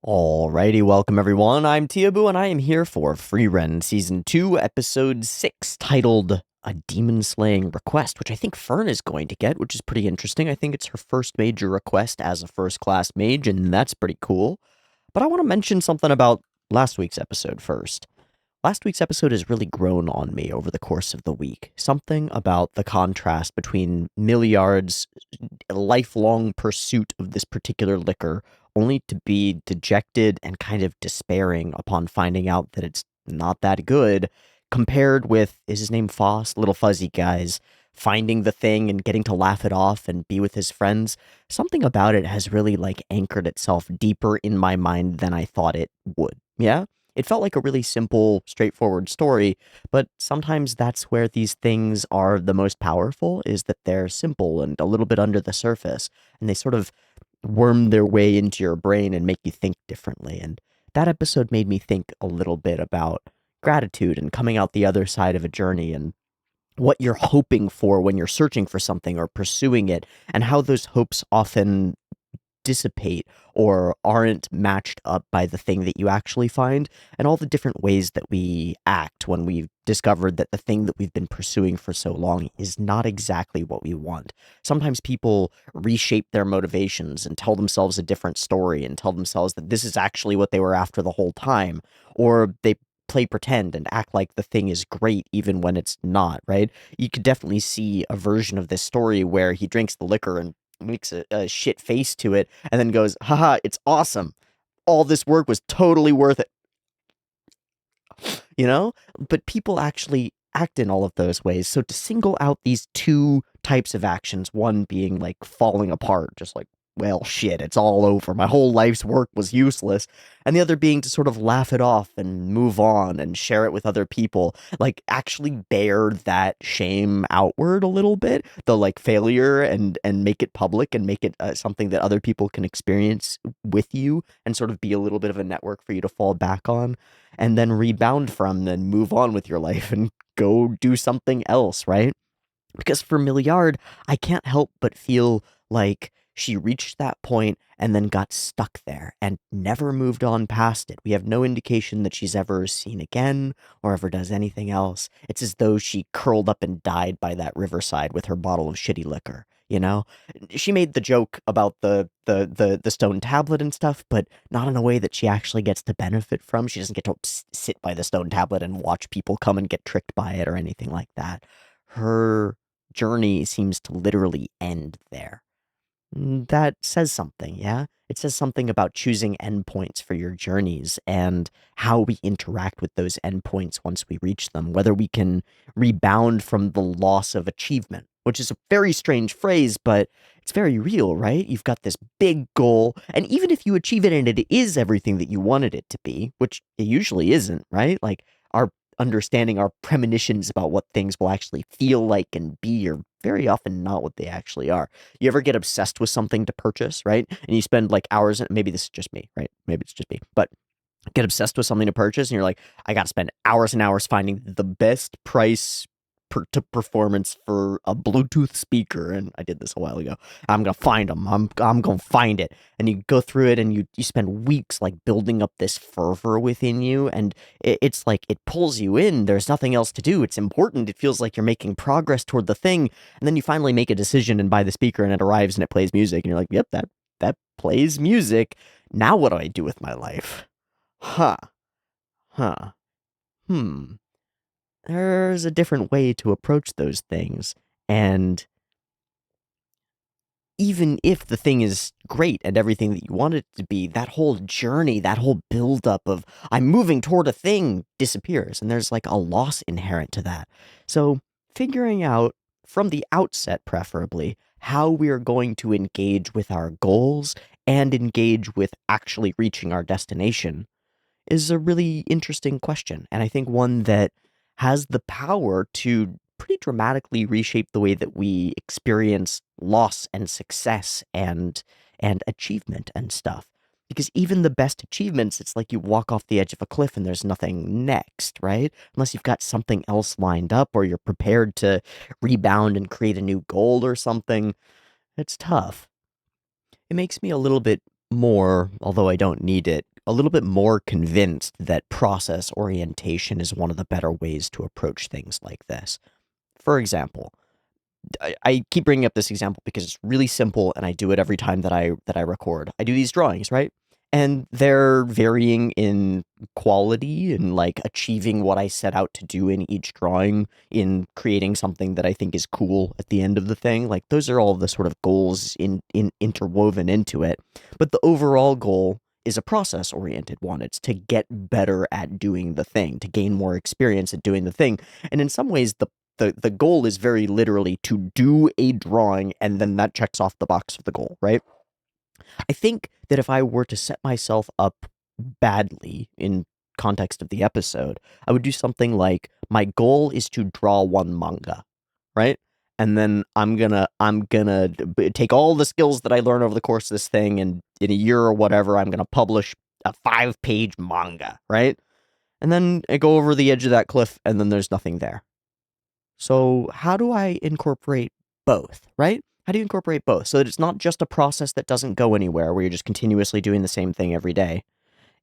Alrighty, welcome everyone. I'm Teeaboo, and I am here for Frieren Season 2, Episode 6, titled A Demon Slaying Request, which I think Fern is going to get, which is pretty interesting. I think it's her first major request as a first-class mage, and that's pretty cool. But I want to mention something about last week's episode first. Last week's episode has really grown on me over the course of the week. Something about the contrast between Milliard's lifelong pursuit of this particular liquor, only to be dejected and kind of despairing upon finding out that it's not that good, compared with, is his name Foss? Little fuzzy guys, finding the thing and getting to laugh it off and be with his friends. Something about it has really anchored itself deeper in my mind than I thought it would. Yeah? It felt like a really simple, straightforward story, but sometimes that's where these things are the most powerful, is that they're simple and a little bit under the surface, and they sort of worm their way into your brain and make you think differently. And that episode made me think a little bit about gratitude and coming out the other side of a journey and what you're hoping for when you're searching for something or pursuing it, and how those hopes often dissipate or aren't matched up by the thing that you actually find, and all the different ways that we act when we've discovered that the thing that we've been pursuing for so long is not exactly what we want. Sometimes people reshape their motivations and tell themselves a different story and tell themselves that this is actually what they were after the whole time, or they play pretend and act like the thing is great even when it's not, right? You could definitely see a version of this story where he drinks the liquor and makes a shit face to it, and then goes, haha, it's awesome. All this work was totally worth it. You know? But people actually act in all of those ways. So to single out these two types of actions, one being falling apart, just well, shit, it's all over. My whole life's work was useless. And the other being to sort of laugh it off and move on and share it with other people. Actually bear that shame outward a little bit, the failure, and make it public and make it something that other people can experience with you and sort of be a little bit of a network for you to fall back on and then rebound from, then move on with your life and go do something else, right? Because for Milliard, I can't help but feel like she reached that point and then got stuck there and never moved on past it. We have no indication that she's ever seen again or ever does anything else. It's as though she curled up and died by that riverside with her bottle of shitty liquor, you know? She made the joke about the stone tablet and stuff, but not in a way that she actually gets to benefit from. She doesn't get to sit by the stone tablet and watch people come and get tricked by it or anything like that. Her journey seems to literally end there. That says something, yeah? It says something about choosing endpoints for your journeys and how we interact with those endpoints once we reach them, whether we can rebound from the loss of achievement, which is a very strange phrase, but it's very real, right? You've got this big goal, and even if you achieve it and it is everything that you wanted it to be, which it usually isn't, right? Our understanding, our premonitions about what things will actually feel like and be are very often not what they actually are. You ever get obsessed with something to purchase, right? And you spend hours, maybe this is just me, right? Maybe it's just me, but get obsessed with something to purchase and you're like, I got to spend hours and hours finding the best price to performance for a Bluetooth speaker. And I did this a while ago. I'm going to find them. I'm going to find it. And you go through it and you spend weeks building up this fervor within you. And it's it pulls you in. There's nothing else to do. It's important. It feels like you're making progress toward the thing. And then you finally make a decision and buy the speaker and it arrives and it plays music. And you're like, yep, that plays music. Now what do I do with my life? Huh. Huh. Hmm. There's a different way to approach those things. And even if the thing is great and everything that you want it to be, that whole journey, that whole buildup of I'm moving toward a thing disappears. And there's a loss inherent to that. So figuring out from the outset, preferably, how we are going to engage with our goals and engage with actually reaching our destination is a really interesting question. And I think one that has the power to pretty dramatically reshape the way that we experience loss and success and achievement and stuff. Because even the best achievements, it's like you walk off the edge of a cliff and there's nothing next, right? Unless you've got something else lined up or you're prepared to rebound and create a new goal or something. It's tough. It makes me a little bit more, although I don't need it, a little bit more convinced that process orientation is one of the better ways to approach things like this. For example, I keep bringing up this example because it's really simple, and I do it every time that I record. I do these drawings, right? And they're varying in quality and like achieving what I set out to do in each drawing, in creating something that I think is cool at the end of the thing. Like those are all the sort of goals in interwoven into it. But the overall goal is a process oriented one. It's to get better at doing the thing, to gain more experience at doing the thing. And in some ways, the goal is very literally to do a drawing, and then that checks off the box of the goal, right? I think that if I were to set myself up badly in context of the episode, I would do something like my goal is to draw one manga, right? And then I'm gonna take all the skills that I learn over the course of this thing, and in a year or whatever, I'm gonna publish a 5-page manga, right? And then I go over the edge of that cliff, and then there's nothing there. So how do I incorporate both, right? How do you incorporate both so that it's not just a process that doesn't go anywhere where you're just continuously doing the same thing every day,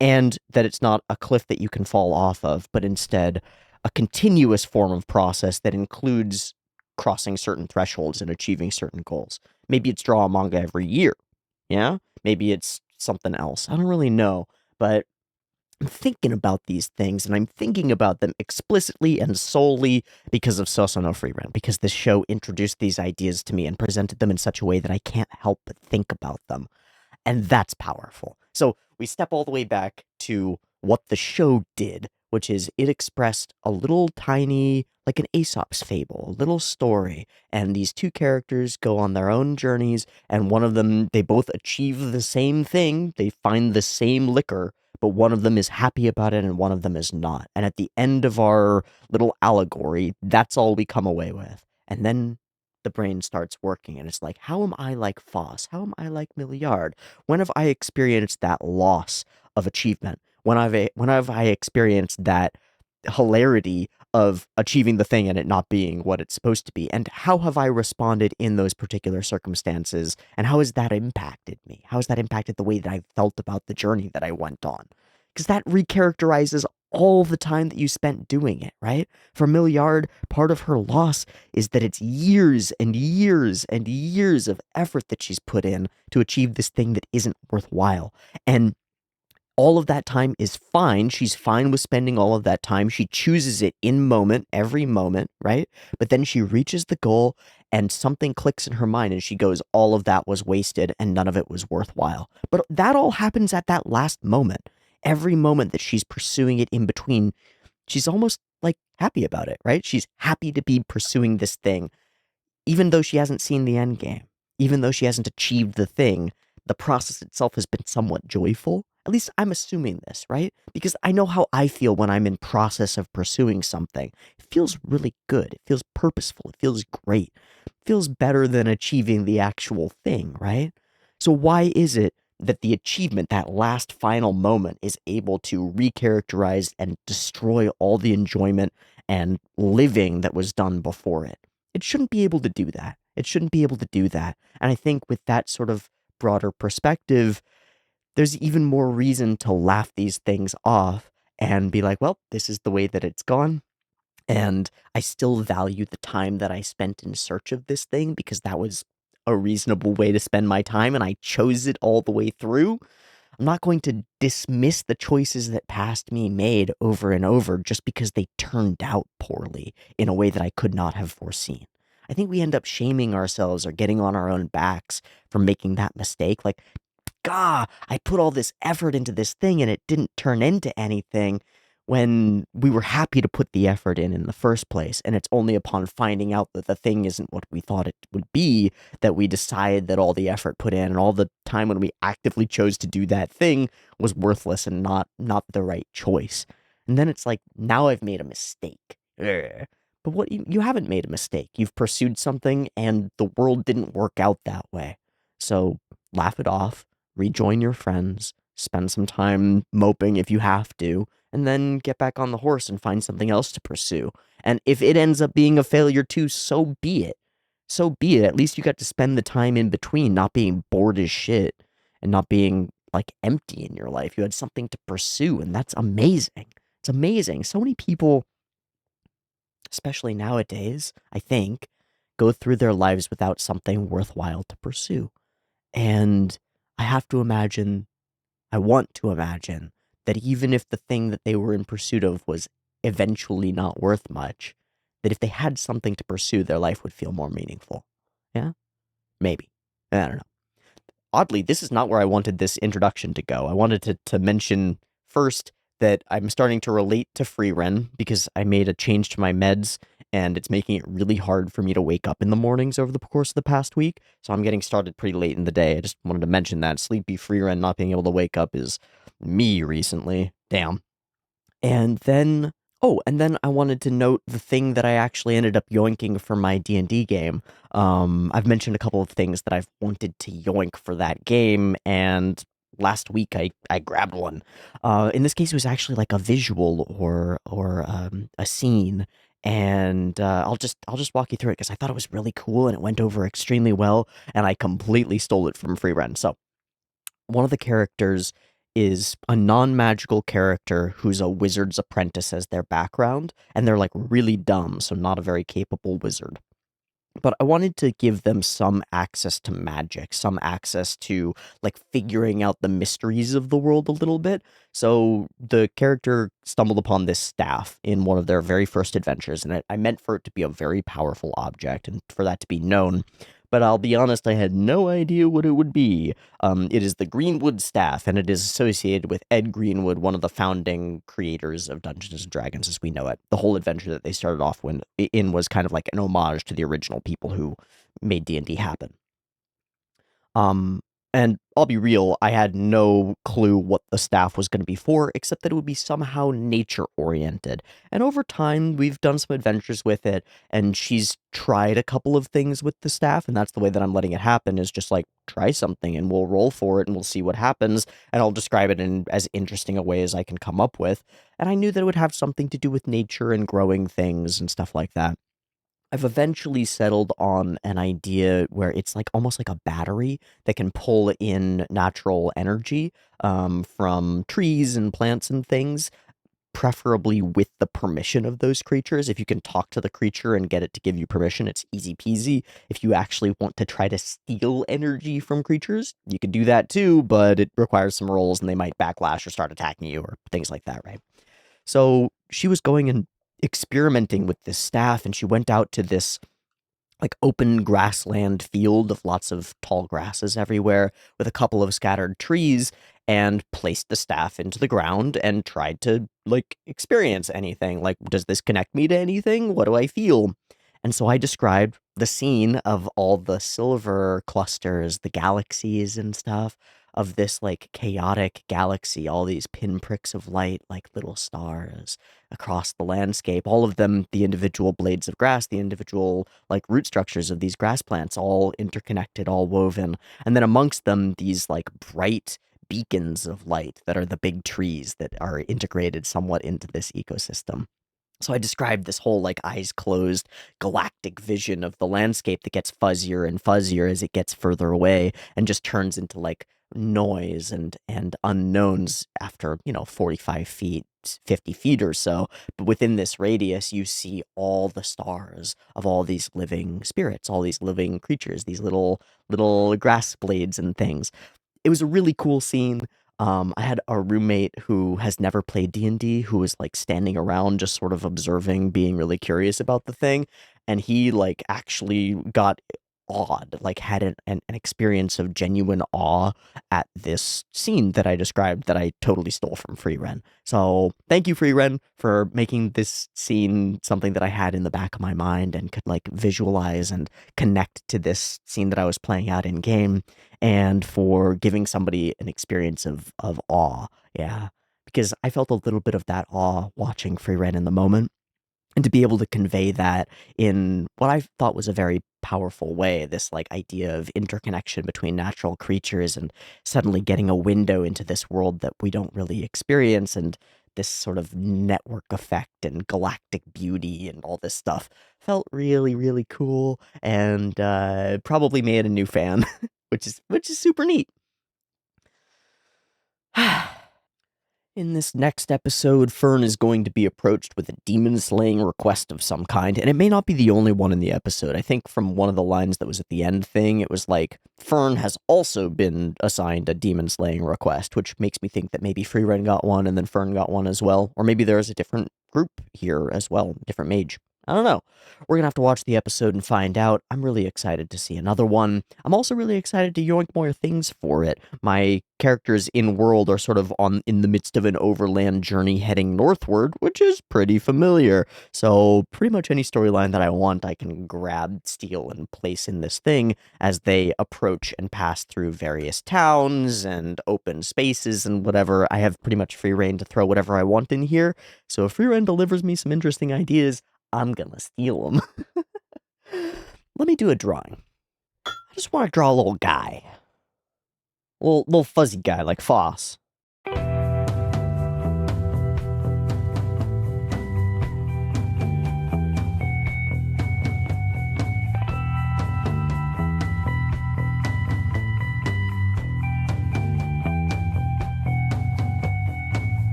and that it's not a cliff that you can fall off of, but instead a continuous form of process that includes crossing certain thresholds and achieving certain goals. Maybe it's draw a manga every year. Yeah? Maybe it's something else. I don't really know, but I'm thinking about these things, and I'm thinking about them explicitly and solely because of Soso no Frieren, because this show introduced these ideas to me and presented them in such a way that I can't help but think about them. And that's powerful. So we step all the way back to what the show did, which is it expressed a little tiny, like an Aesop's fable, a little story. And these two characters go on their own journeys, and one of them, they both achieve the same thing. They find the same liquor, but one of them is happy about it and one of them is not. And at the end of our little allegory, that's all we come away with. And then the brain starts working, and it's like, how am I like Foss? How am I like Milliard? When have I experienced that loss of achievement? When have I experienced that hilarity of achieving the thing and it not being what it's supposed to be? And how have I responded in those particular circumstances? And how has that impacted me? How has that impacted the way that I felt about the journey that I went on? Because that recharacterizes all the time that you spent doing it, right? For Milliard, part of her loss is that it's years and years and years of effort that she's put in to achieve this thing that isn't worthwhile. And all of that time is fine. She's fine with spending all of that time. She chooses it in moment, every moment, right? But then she reaches the goal and something clicks in her mind and she goes, all of that was wasted and none of it was worthwhile. But that all happens at that last moment. Every moment that she's pursuing it in between, she's almost like happy about it, right? She's happy to be pursuing this thing even though she hasn't seen the end game, even though she hasn't achieved the thing. The process itself has been somewhat joyful. At least I'm assuming this, right? Because I know how I feel when I'm in process of pursuing something. It feels really good. It feels purposeful. It feels great. It feels better than achieving the actual thing, right? So why is it that the achievement, that last final moment, is able to recharacterize and destroy all the enjoyment and living that was done before it? It shouldn't be able to do that. It shouldn't be able to do that. And I think with that sort of broader perspective, there's even more reason to laugh these things off and be like, well, this is the way that it's gone. And I still value the time that I spent in search of this thing because that was a reasonable way to spend my time and I chose it all the way through. I'm not going to dismiss the choices that past me made over and over just because they turned out poorly in a way that I could not have foreseen. I think we end up shaming ourselves or getting on our own backs for making that mistake. Like, God, I put all this effort into this thing and it didn't turn into anything when we were happy to put the effort in the first place. And it's only upon finding out that the thing isn't what we thought it would be that we decide that all the effort put in and all the time when we actively chose to do that thing was worthless and not the right choice. And then it's like, now I've made a mistake. Ugh. But what you haven't made a mistake. You've pursued something and the world didn't work out that way. So laugh it off, rejoin your friends, spend some time moping if you have to, and then get back on the horse and find something else to pursue. And if it ends up being a failure too, so be it. So be it. At least you got to spend the time in between not being bored as shit and not being like empty in your life. You had something to pursue, and that's amazing. It's amazing. So many people, especially nowadays, I think, go through their lives without something worthwhile to pursue. And I have to imagine, I want to imagine, that even if the thing that they were in pursuit of was eventually not worth much, that if they had something to pursue, their life would feel more meaningful. Yeah? Maybe. I don't know. Oddly, this is not where I wanted this introduction to go. I wanted to mention first that I'm starting to relate to Frieren because I made a change to my meds and it's making it really hard for me to wake up in the mornings over the course of the past week. So I'm getting started pretty late in the day. I just wanted to mention that sleepy Frieren not being able to wake up is me recently. Damn. And then and then I wanted to note the thing that I actually ended up yoinking for my D&D game. I've mentioned a couple of things that I've wanted to yoink for that game, and last week I grabbed one. In this case, it was actually like a visual or a scene, and I'll just walk you through it because I thought it was really cool and it went over extremely well, and I completely stole it from Frieren. So one of the characters is a non-magical character who's a wizard's apprentice as their background, and they're like really dumb, so not a very capable wizard. But I wanted to give them some access to magic, some access to like figuring out the mysteries of the world a little bit. So the character stumbled upon this staff in one of their very first adventures, and I meant for it to be a very powerful object and for that to be known. But I'll be honest, I had no idea what it would be. It is the Greenwood staff, and it is associated with Ed Greenwood, one of the founding creators of Dungeons and Dragons as we know it. The whole adventure that they started off in was kind of like an homage to the original people who made D&D happen. Um, and I'll be real, I had no clue what the staff was going to be for, except that it would be somehow nature oriented. And over time, we've done some adventures with it, and she's tried a couple of things with the staff, and that's the way that I'm letting it happen, is just like, try something, and we'll roll for it, and we'll see what happens, and I'll describe it in as interesting a way as I can come up with. And I knew that it would have something to do with nature and growing things and stuff like that. I've eventually settled on an idea where it's like almost like a battery that can pull in natural energy from trees and plants and things, preferably with the permission of those creatures. If you can talk to the creature and get it to give you permission, it's easy peasy. If you actually want to try to steal energy from creatures, you can do that too, but it requires some rolls and they might backlash or start attacking you or things like that, right? So she was going and experimenting with this staff, and she went out to this like open grassland field of lots of tall grasses everywhere with a couple of scattered trees and placed the staff into the ground and tried to like experience anything. Like, does this connect me to anything? What do I feel? And so I described the scene of all the silver clusters, the galaxies and stuff of this like chaotic galaxy, all these pinpricks of light like little stars across the landscape, all of them the individual blades of grass, the individual like root structures of these grass plants, all interconnected, all woven. And then amongst them, these like bright beacons of light that are the big trees that are integrated somewhat into this ecosystem. So I described this whole like eyes closed galactic vision of the landscape that gets fuzzier and fuzzier as it gets further away and just turns into like noise and unknowns after, 45 feet, 50 feet or so. But within this radius, you see all the stars of all these living spirits, all these living creatures, these little grass blades and things. It was a really cool scene. I had a roommate who has never played D&D who was like standing around just sort of observing, being really curious about the thing, and he like actually got awed, like had an experience of genuine awe at this scene that I described that I totally stole from Frieren. So thank you, Frieren, for making this scene something that I had in the back of my mind and could like visualize and connect to this scene that I was playing out in game, and for giving somebody an experience of awe. Yeah. Because I felt a little bit of that awe watching Frieren in the moment. And to be able to convey that in what I thought was a very powerful way, this like idea of interconnection between natural creatures and suddenly getting a window into this world that we don't really experience, and this sort of network effect and galactic beauty and all this stuff felt really, really cool, and probably made a new fan, which is super neat. In this next episode, Fern is going to be approached with a demon slaying request of some kind, and it may not be the only one in the episode. I think from one of the lines that was at the end thing, it was like, Fern has also been assigned a demon slaying request, which makes me think that maybe Frieren got one and then Fern got one as well. Or maybe there's a different group here as well, different mage. I don't know. We're gonna have to watch the episode and find out. I'm really excited to see another one. I'm also really excited to yoink more things for it. My characters in world are sort of in the midst of an overland journey heading northward, which is pretty familiar. So pretty much any storyline that I want, I can grab, steal, and place in this thing as they approach and pass through various towns and open spaces and whatever. I have pretty much free reign to throw whatever I want in here. So if Frieren delivers me some interesting ideas, I'm gonna steal them. Let me do a drawing. I just want to draw a little guy. Little fuzzy guy like Foss.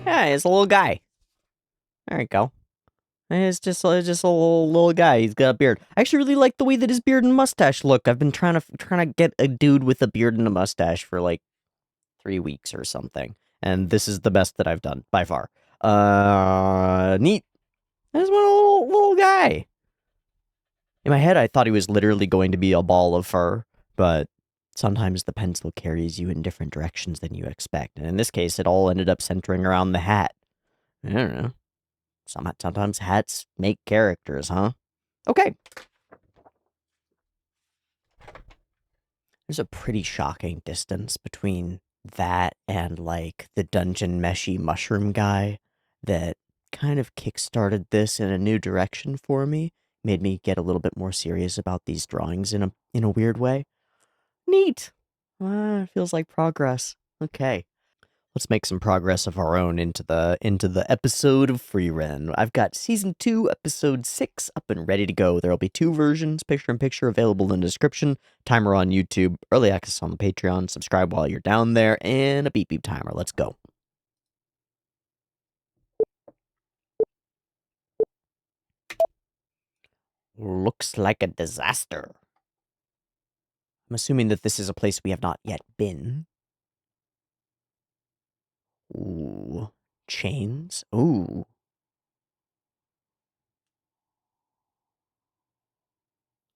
Yeah, he's a little guy. There you go. It's just a little guy. He's got a beard. I actually really like the way that his beard and mustache look. I've been trying to get a dude with a beard and a mustache for like 3 weeks or something, and this is the best that I've done by far. Neat. I just want a little guy. In my head, I thought he was literally going to be a ball of fur, but sometimes the pencil carries you in different directions than you expect, and in this case, it all ended up centering around the hat. I don't know. Sometimes hats make characters, huh? Okay. There's a pretty shocking distance between that and, like, the dungeon meshy mushroom guy that kind of kickstarted this in a new direction for me. Made me get a little bit more serious about these drawings in a weird way. Neat. Feels like progress. Okay. Let's make some progress of our own into the episode of Frieren. I've got season 2, episode 6 up and ready to go. There'll be 2 versions, picture-in-picture, available in the description. Timer on YouTube, early access on the Patreon. Subscribe while you're down there, and a beep beep timer. Let's go. Looks like a disaster. I'm assuming that this is a place we have not yet been. Ooh, chains. Ooh.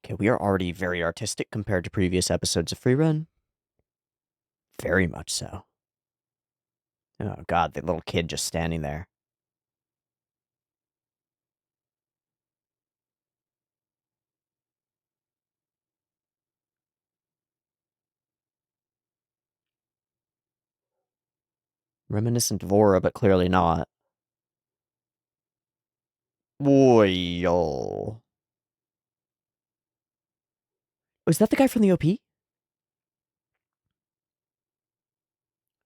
Okay, we are already very artistic compared to previous episodes of Frieren. Very much so. Oh god, the little kid just standing there. Reminiscent of Aura, but clearly not. Boy, yo. Was that the guy from the OP?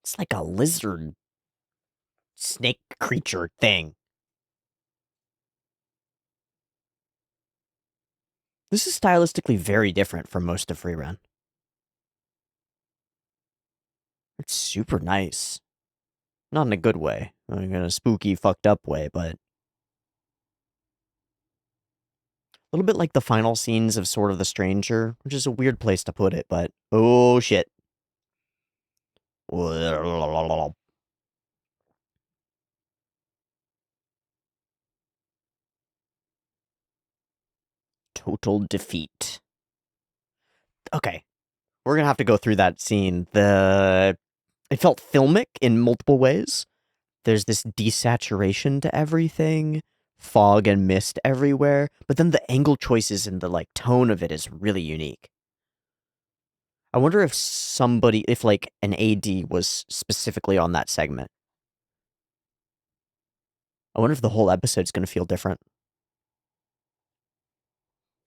It's like a lizard snake creature thing. This is stylistically very different from most of Frieren. It's super nice. Not in a good way. Like in a spooky, fucked up way, but... a little bit like the final scenes of Sword of the Stranger, which is a weird place to put it, but... oh, shit. Total defeat. Okay. We're gonna have to go through that scene. It felt filmic in multiple ways. There's this desaturation to everything. fog and mist everywhere, but then the angle choices and the like tone of it is really unique. I wonder if if like an AD was specifically on that segment. I wonder if the whole episode's going to feel different.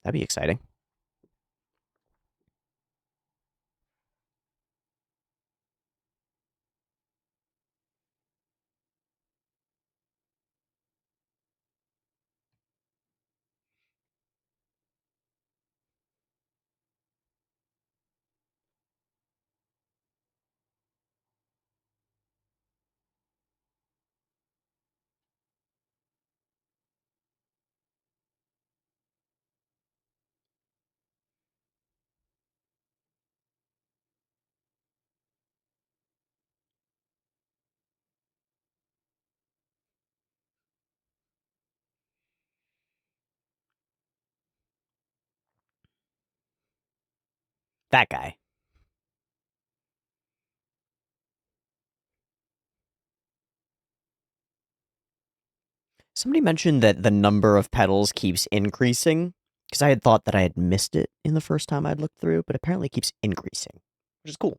That'd be exciting. That guy. Somebody mentioned that the number of petals keeps increasing, because I had thought that I had missed it in the first time I'd looked through, but apparently it keeps increasing, which is cool.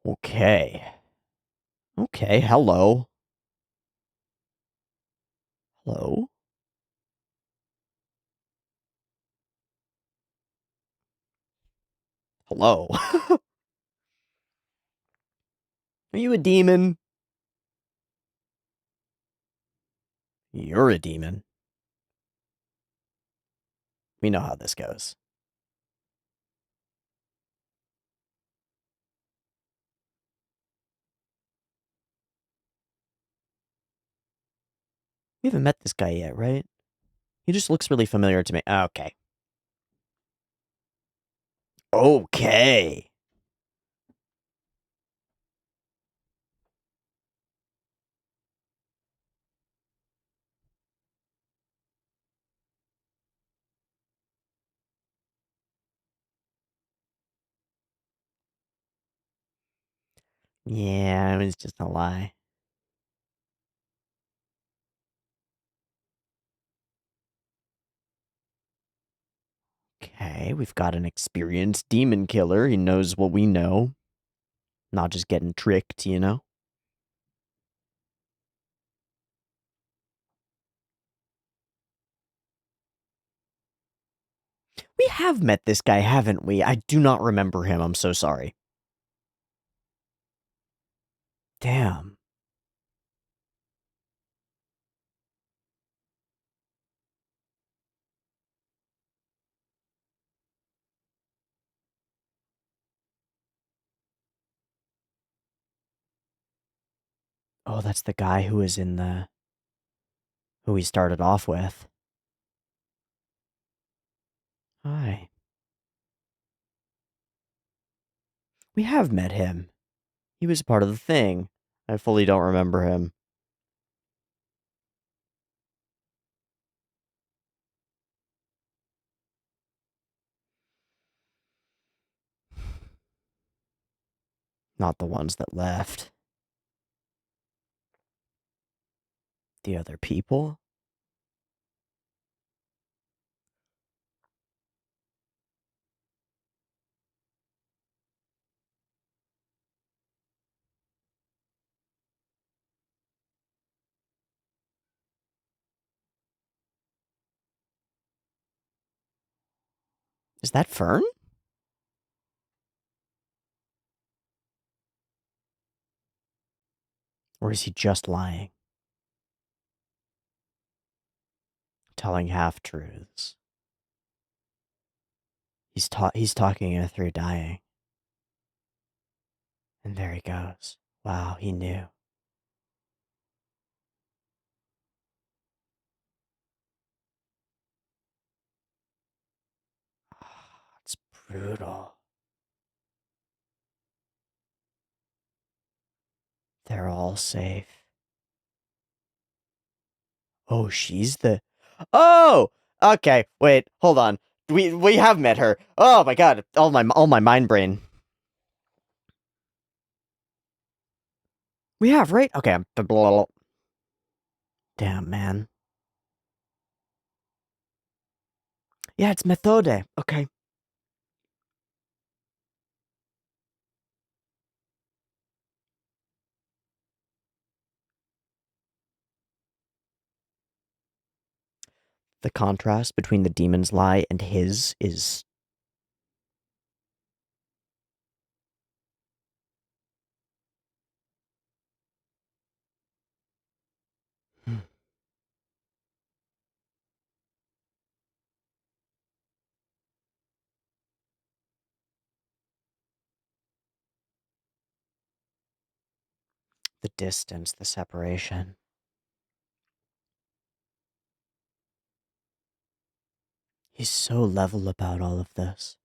Okay. Okay, hello. Hello? Hello? Are you a demon? You're a demon. We know how this goes. We haven't met this guy yet, right? He just looks really familiar to me. Okay. Okay. Yeah, it was just a lie. Okay, we've got an experienced demon killer. He knows what we know. Not just getting tricked, you know? We have met this guy, haven't we? I do not remember him. I'm so sorry. Damn. Oh, that's the guy who was in the... who we started off with. Hi. We have met him. He was part of the thing. I fully don't remember him. Not the ones that left. The other people? Is that Fern? Or is he just lying? Telling half-truths. He's talking her through dying. And there he goes. Wow, he knew. It's brutal. They're all safe. Oh, she's the... Oh! Okay, wait, hold on. We have met her. Oh my god, all my mind brain. We have, right? Okay, Damn, man. Yeah, it's methode. Okay. The contrast between the demon's lie and his is the distance, the separation. He's so level about all of this.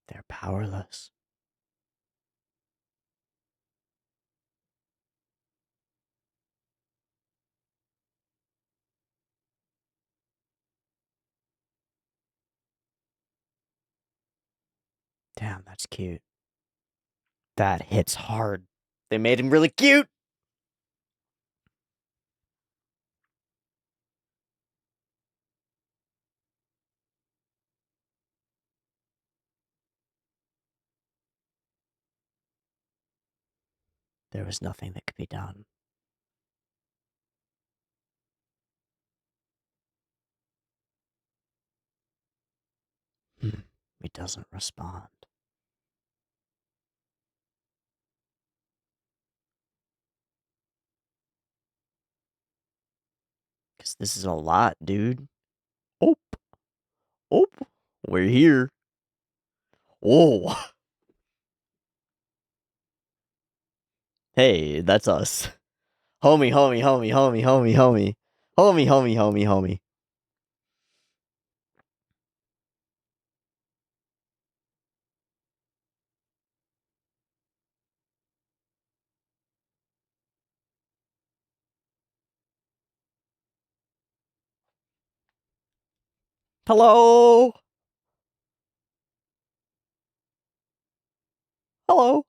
They're powerless. Damn, that's cute. That hits hard. They made him really cute. There was nothing that could be done. He doesn't respond. Because this is a lot, dude. Oh, oh, we're here. Whoa. Hey, that's us. Homie, homie, homie, homie, homie, homie. Homie, homie, homie, homie. Hello. Hello.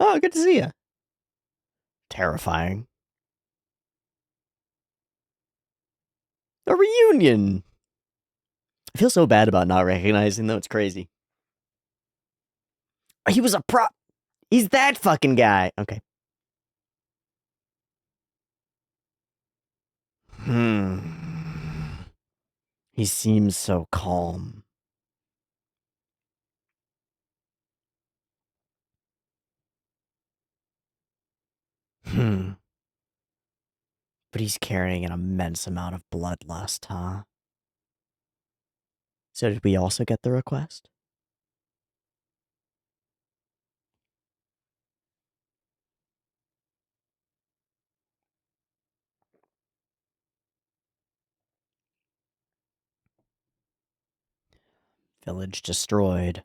Oh, good to see you. Terrifying. A reunion. I feel so bad about not recognizing them. It's crazy. He was a prop. He's that fucking guy. Okay. He seems so calm. But he's carrying an immense amount of bloodlust, huh? So did we also get the request? Village destroyed.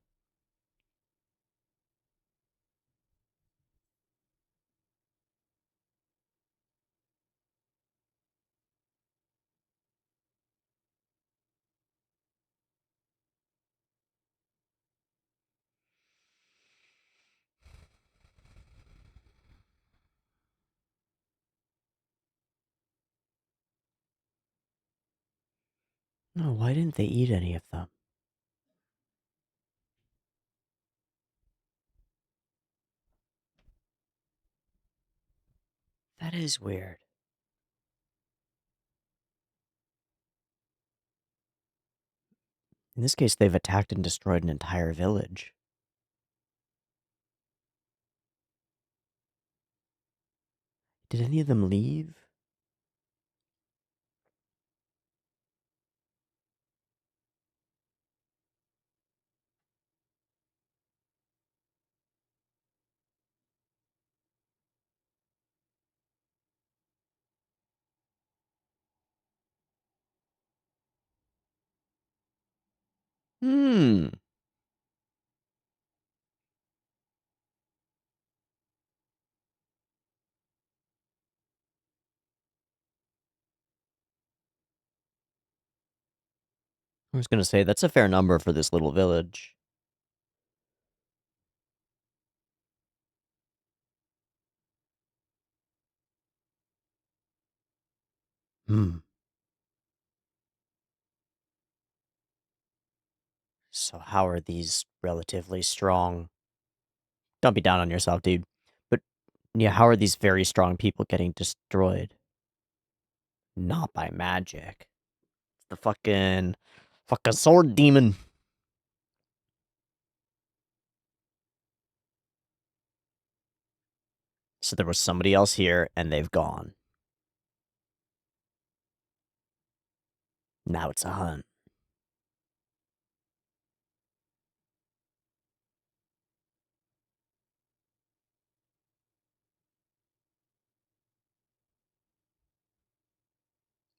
No, why didn't they eat any of them? That is weird. In this case, they've attacked and destroyed an entire village. Did any of them leave? Hmm. I was gonna say, that's a fair number for this little village. Hmm. So how are these relatively strong? Don't be down on yourself, dude. But yeah, how are these very strong people getting destroyed? Not by magic. It's the fucking sword demon. So there was somebody else here, and they've gone. Now it's a hunt.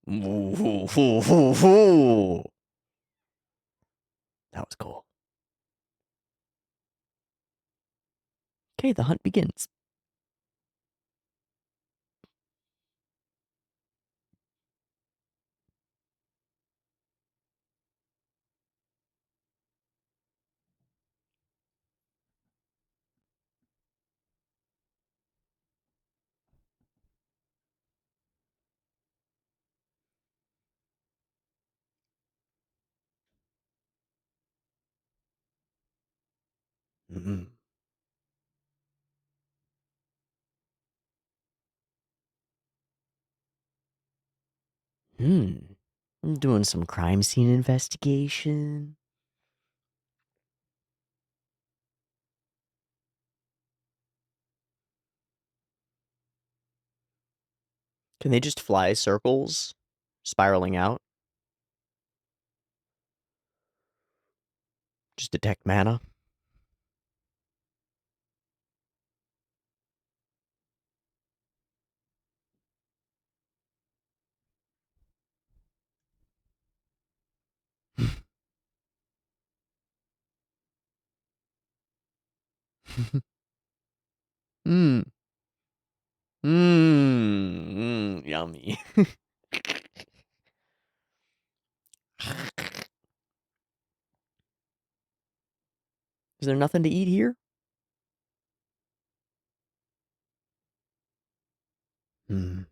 Ooh, that was cool. Okay, the hunt begins. Mm-hmm. Hmm. I'm doing some crime scene investigation. Can they just fly circles, spiraling out? Just detect mana? Mmm. Mmm. Yummy. Is there nothing to eat here? Hmm.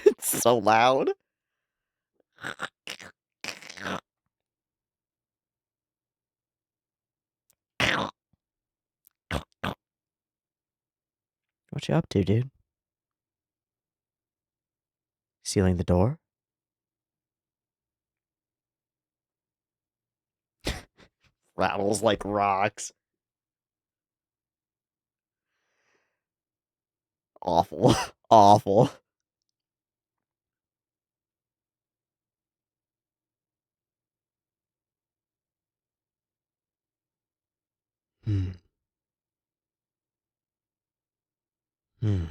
It's so loud. What you up to, dude? Sealing the door? Rattles like rocks. Awful. Awful. Hmm. Hmm.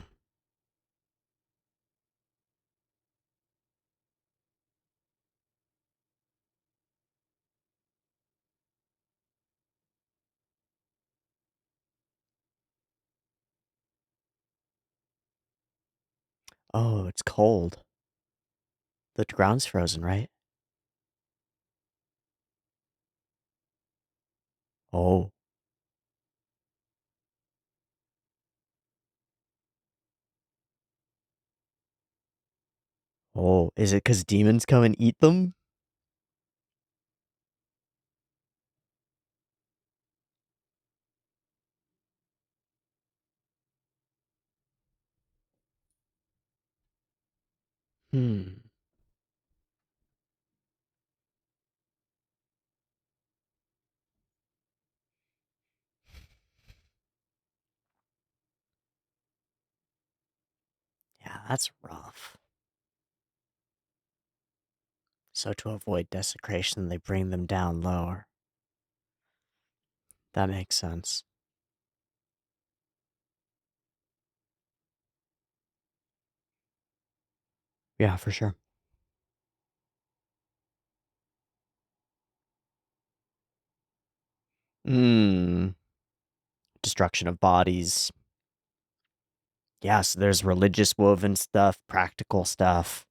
Oh, it's cold. The ground's frozen, right? Oh. Oh. Is it because demons come and eat them? Hmm. Yeah, that's rough. So to avoid desecration, they bring them down lower. That makes sense. Yeah, for sure. Hmm. Destruction of bodies. Yes, there's religious woven stuff, practical stuff.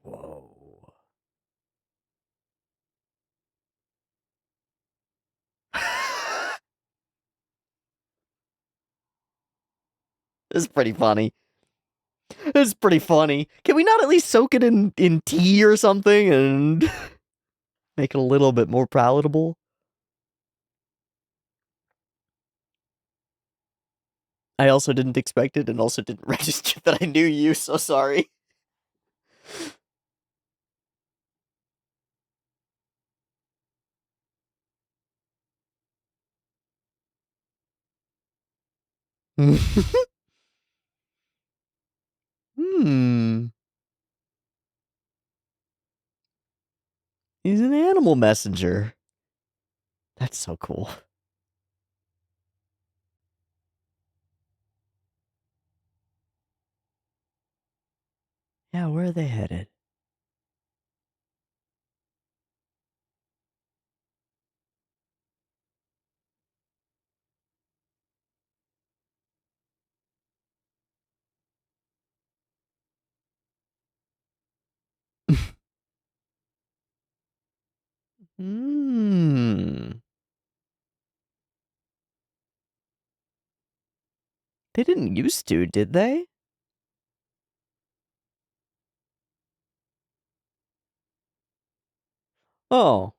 Whoa. This is pretty funny. It's pretty funny. Can we not at least soak it in tea or something and make it a little bit more palatable? I also didn't expect it and also didn't register that I knew you, so sorry. Hmm. He's an animal messenger. That's so cool. Yeah, where are they headed? Hmm. They didn't used to, did they? Oh.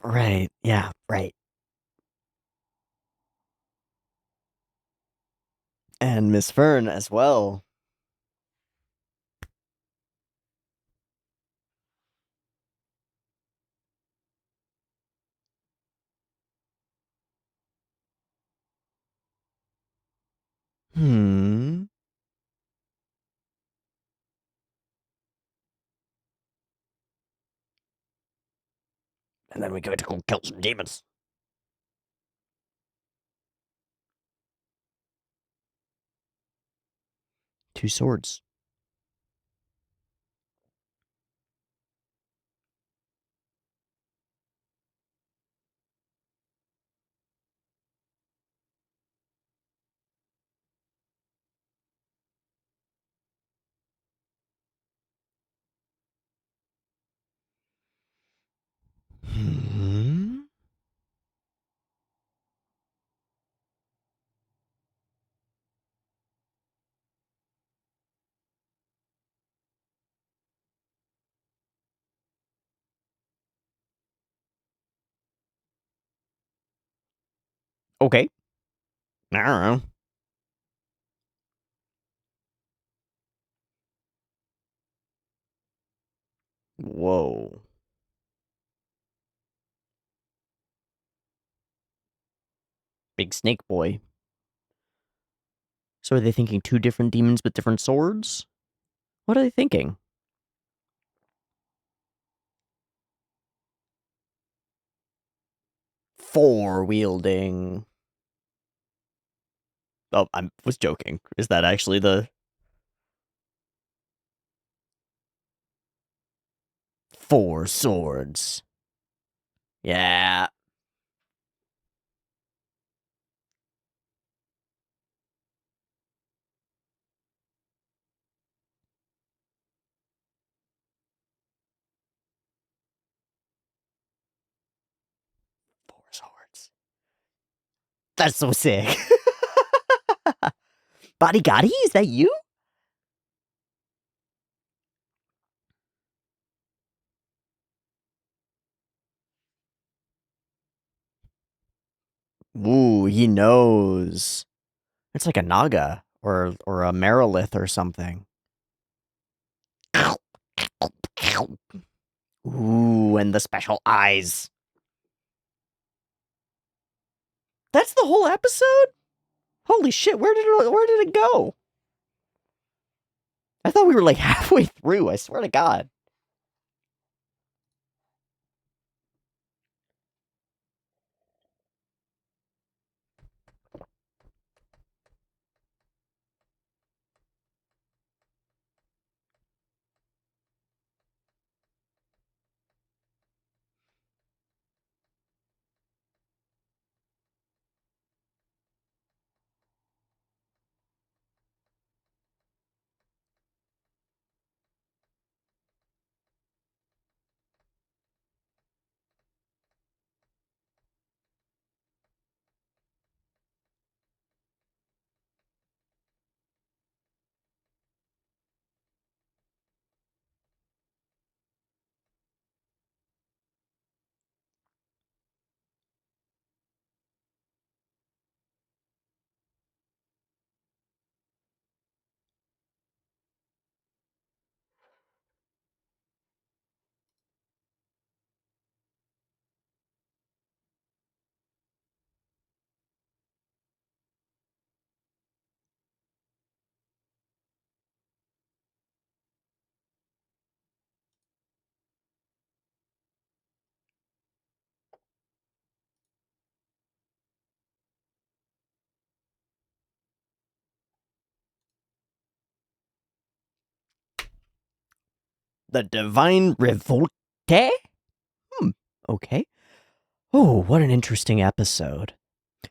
Right. Yeah, right. And Miss Fern as well. Hmm. And then we go to go kill some demons. 2 swords. Hmm. Okay. I don't know. Whoa. Big snake boy. So are they thinking 2 different demons with different swords? What are they thinking? 4 wielding. Oh, I was joking. Is that actually the 4 swords? Yeah. That's so sick. Bodyguardy, is that you? Ooh, he knows. It's like a Naga or a Merilith or something. Ooh, and the special eyes. That's the whole episode? Holy shit, where did it go? I thought we were like halfway through, I swear to God. The Divine Revolte? Okay. Oh, what an interesting episode.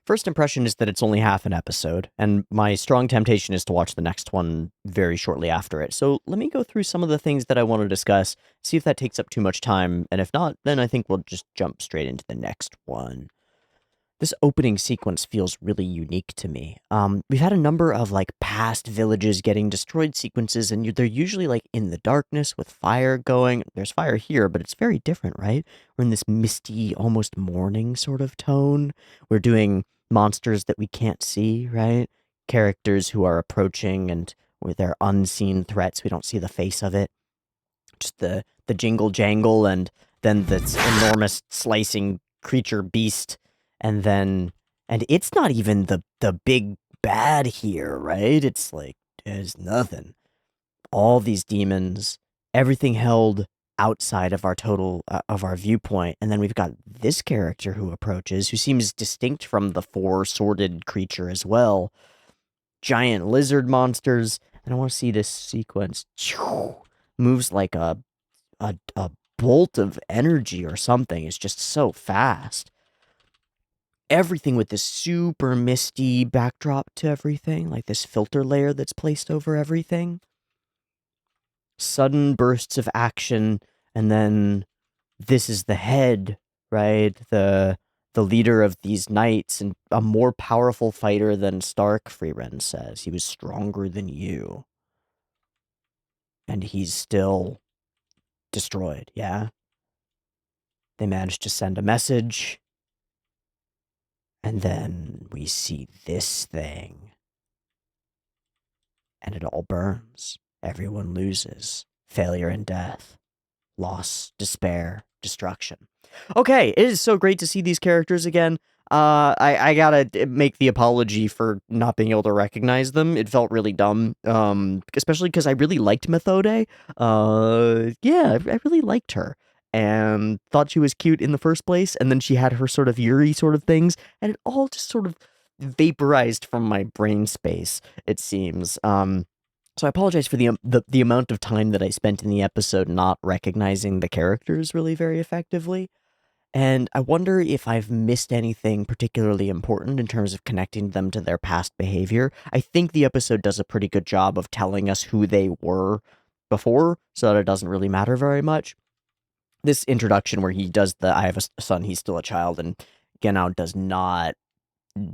First impression is that it's only half an episode, and my strong temptation is to watch the next one very shortly after it. So let me go through some of the things that I want to discuss, see if that takes up too much time, and if not, then I think we'll just jump straight into the next one. This opening sequence feels really unique to me. We've had a number of like past villages getting destroyed sequences, and they're usually like in the darkness with fire going. There's fire here, but it's very different, right? We're in this misty, almost morning sort of tone. We're doing monsters that we can't see, right? Characters who are approaching and with their unseen threats. We don't see the face of it. Just the jingle jangle, and then this enormous slicing creature beast, and it's not even the big bad here, right? It's like there's nothing. All these demons, everything held outside of our total of our viewpoint, and then we've got this character who approaches, who seems distinct from the four-sworded creature as well. Giant lizard monsters, and I want to see this sequence. Moves like a bolt of energy or something. It's just so fast. Everything with this super misty backdrop to everything, like this filter layer that's placed over everything. Sudden bursts of action, and then this is the head, right? The leader of these knights, and a more powerful fighter than Stark, Frieren says. He was stronger than you. And he's still destroyed, yeah? They managed to send a message. And then we see this thing. And it all burns. Everyone loses. Failure and death. Loss, despair, destruction. Okay, it is so great to see these characters again. I gotta make the apology for not being able to recognize them. It felt really dumb, especially because I really liked Methode. Yeah, I really liked her and thought she was cute in the first place, and then she had her sort of Yuri sort of things, and it all just sort of vaporized from my brain space, it seems. So I apologize for the amount of time that I spent in the episode not recognizing the characters really very effectively. And I wonder if I've missed anything particularly important in terms of connecting them to their past behavior. I think the episode does a pretty good job of telling us who they were before, so that it doesn't really matter very much. This introduction where he does the I have a son, he's still a child, and Genau does not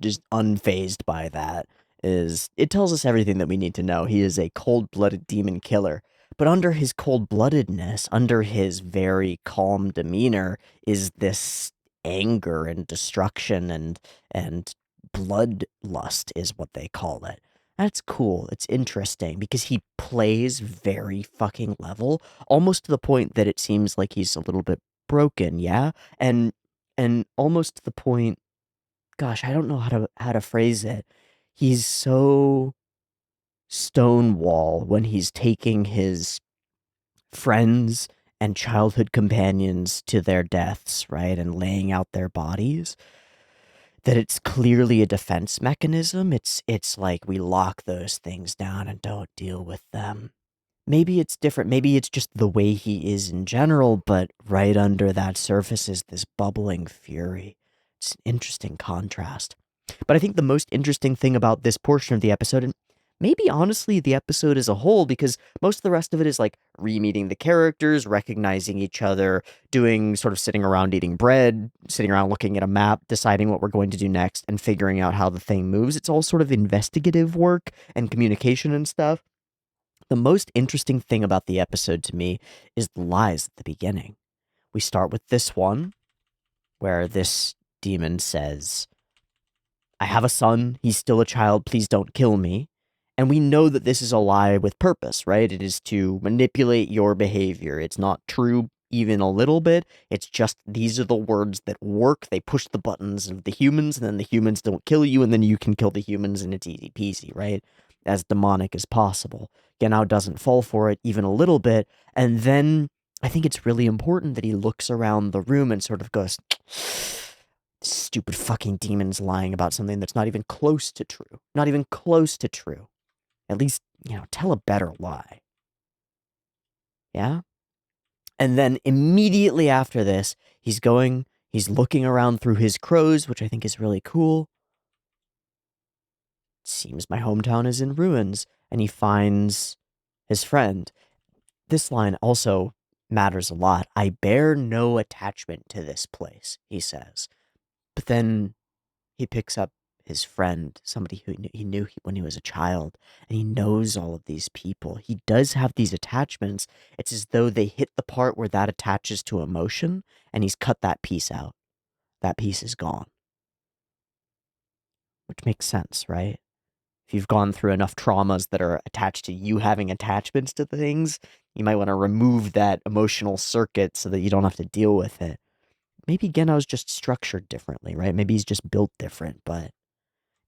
just unfazed by that. It tells us everything that we need to know. He is a cold-blooded demon killer. But under his cold-bloodedness, under his very calm demeanor, is this anger and destruction and bloodlust is what they call it. That's cool. It's interesting because he plays very fucking level, almost to the point that it seems like he's a little bit broken, yeah? And almost to the point, gosh, I don't know how to phrase it. He's so stonewall when he's taking his friends and childhood companions to their deaths, right? And laying out their bodies, that it's clearly a defense mechanism. It's like we lock those things down and don't deal with them. Maybe it's different. Maybe it's just the way he is in general, but right under that surface is this bubbling fury. It's an interesting contrast. But I think the most interesting thing about this portion of the episode, and maybe honestly the episode as a whole, because most of the rest of it is like re-meeting the characters, recognizing each other, doing sort of sitting around eating bread, sitting around looking at a map, deciding what we're going to do next, and figuring out how the thing moves. It's all sort of investigative work and communication and stuff. The most interesting thing about the episode to me is the lies at the beginning. We start with this one, where this demon says, I have a son, he's still a child, please don't kill me. And we know that this is a lie with purpose, right? It is to manipulate your behavior. It's not true even a little bit. It's just these are the words that work. They push the buttons of the humans, and then the humans don't kill you, and then you can kill the humans, and it's easy peasy, right? As demonic as possible. Genau doesn't fall for it even a little bit. And then I think it's really important that he looks around the room and sort of goes, stupid fucking demons lying about something that's not even close to true. Not even close to true. At least, tell a better lie. Yeah? And then immediately after this, he's looking around through his crows, which I think is really cool. It seems my hometown is in ruins. And he finds his friend. This line also matters a lot. I bear no attachment to this place, he says. But then he picks up his friend, somebody who he knew when he was a child, and he knows all of these people. He does have these attachments. It's as though they hit the part where that attaches to emotion, and he's cut that piece out. That piece is gone. Which makes sense, right? If you've gone through enough traumas that are attached to you having attachments to things, you might want to remove that emotional circuit so that you don't have to deal with it. Maybe Geno's just structured differently, right? Maybe he's just built different, but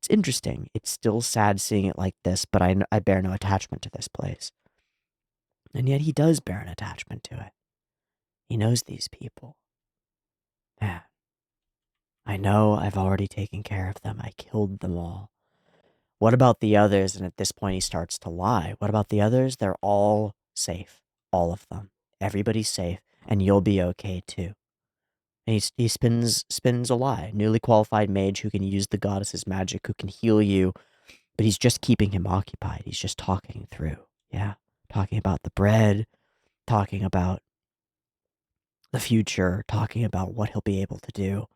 it's interesting. It's still sad seeing it like this, but I bear no attachment to this place. And yet he does bear an attachment to it. He knows these people. Man, I know I've already taken care of them. I killed them all. What about the others? And at this point he starts to lie. What about the others? They're all safe. All of them. Everybody's safe, and you'll be okay too. And he spins a lie. Newly qualified mage who can use the goddess's magic, who can heal you, but he's just keeping him occupied. He's just talking through. Yeah. Talking about the bread, talking about the future, talking about what he'll be able to do,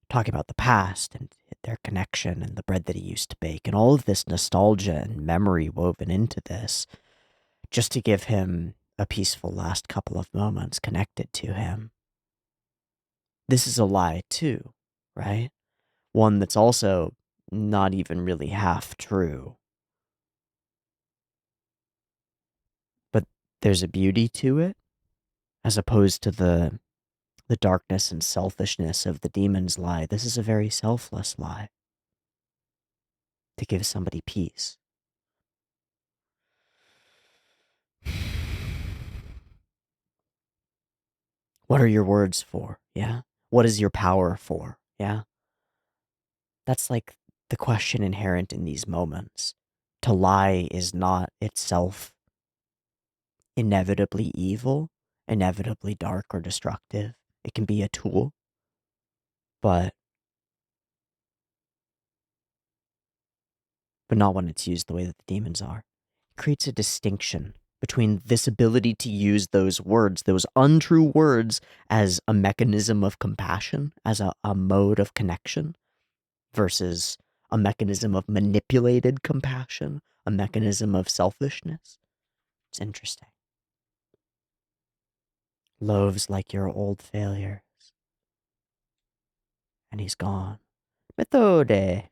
talking about the past and their connection and the bread that he used to bake, and all of this nostalgia and memory woven into this, just to give him a peaceful last couple of moments connected to him. This is a lie too, right? One that's also not even really half true. But there's a beauty to it, as opposed to the darkness and selfishness of the demon's lie. This is a very selfless lie. To give somebody peace. What are your words for? Yeah? What is your power for? Yeah? That's like the question inherent in these moments. To lie is not itself inevitably evil, inevitably dark or destructive. It can be a tool, but not when it's used the way that the demons are. It creates a distinction between this ability to use those words, those untrue words, as a mechanism of compassion, as a mode of connection, versus a mechanism of manipulated compassion, a mechanism of selfishness. It's interesting. Loaves like your old failures. And he's gone. Methode.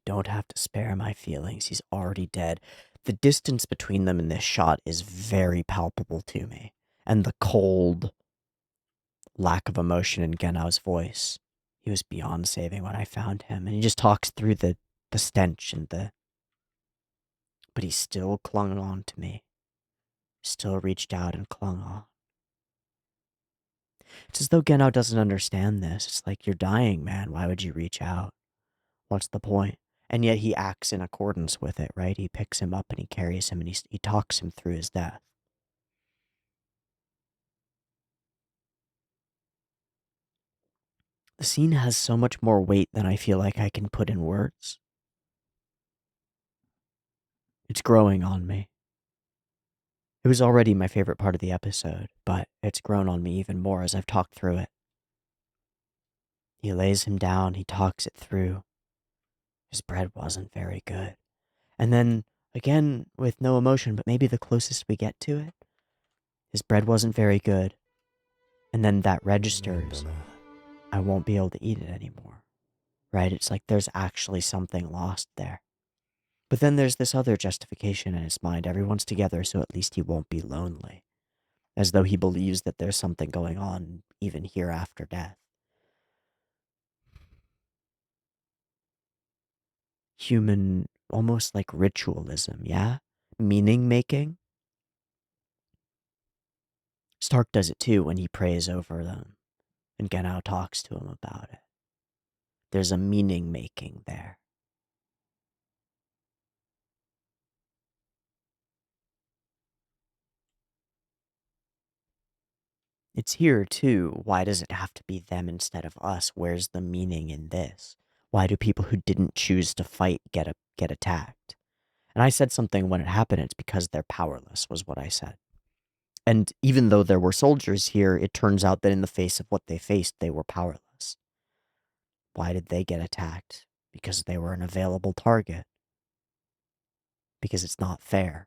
Don't have to spare my feelings. He's already dead. The distance between them in this shot is very palpable to me. And the cold lack of emotion in Genau's voice. He was beyond saving when I found him. And he just talks through the stench and the... But he still clung on to me. Still reached out and clung on. It's as though Genau doesn't understand this. It's like, you're dying, man. Why would you reach out? What's the point? And yet he acts in accordance with it, right? He picks him up and he carries him and he talks him through his death. The scene has so much more weight than I feel like I can put in words. It's growing on me. It was already my favorite part of the episode, but it's grown on me even more as I've talked through it. He lays him down, he talks it through. His bread wasn't very good. And then, again, with no emotion, but maybe the closest we get to it, his bread wasn't very good. And then that registers. I won't be able to eat it anymore. Right? It's like there's actually something lost there. But then there's this other justification in his mind. Everyone's together, so at least he won't be lonely. As though he believes that there's something going on even here after death. Human, almost like ritualism, yeah? Meaning making. Stark does it too when he prays over them, and Genau talks to him about it. There's a meaning making there. It's here too. Why does it have to be them instead of us? Where's the meaning in this? Why do people who didn't choose to fight get attacked? And I said something when it happened, it's because they're powerless, was what I said. And even though there were soldiers here, it turns out that in the face of what they faced, they were powerless. Why did they get attacked? Because they were an available target. Because it's not fair.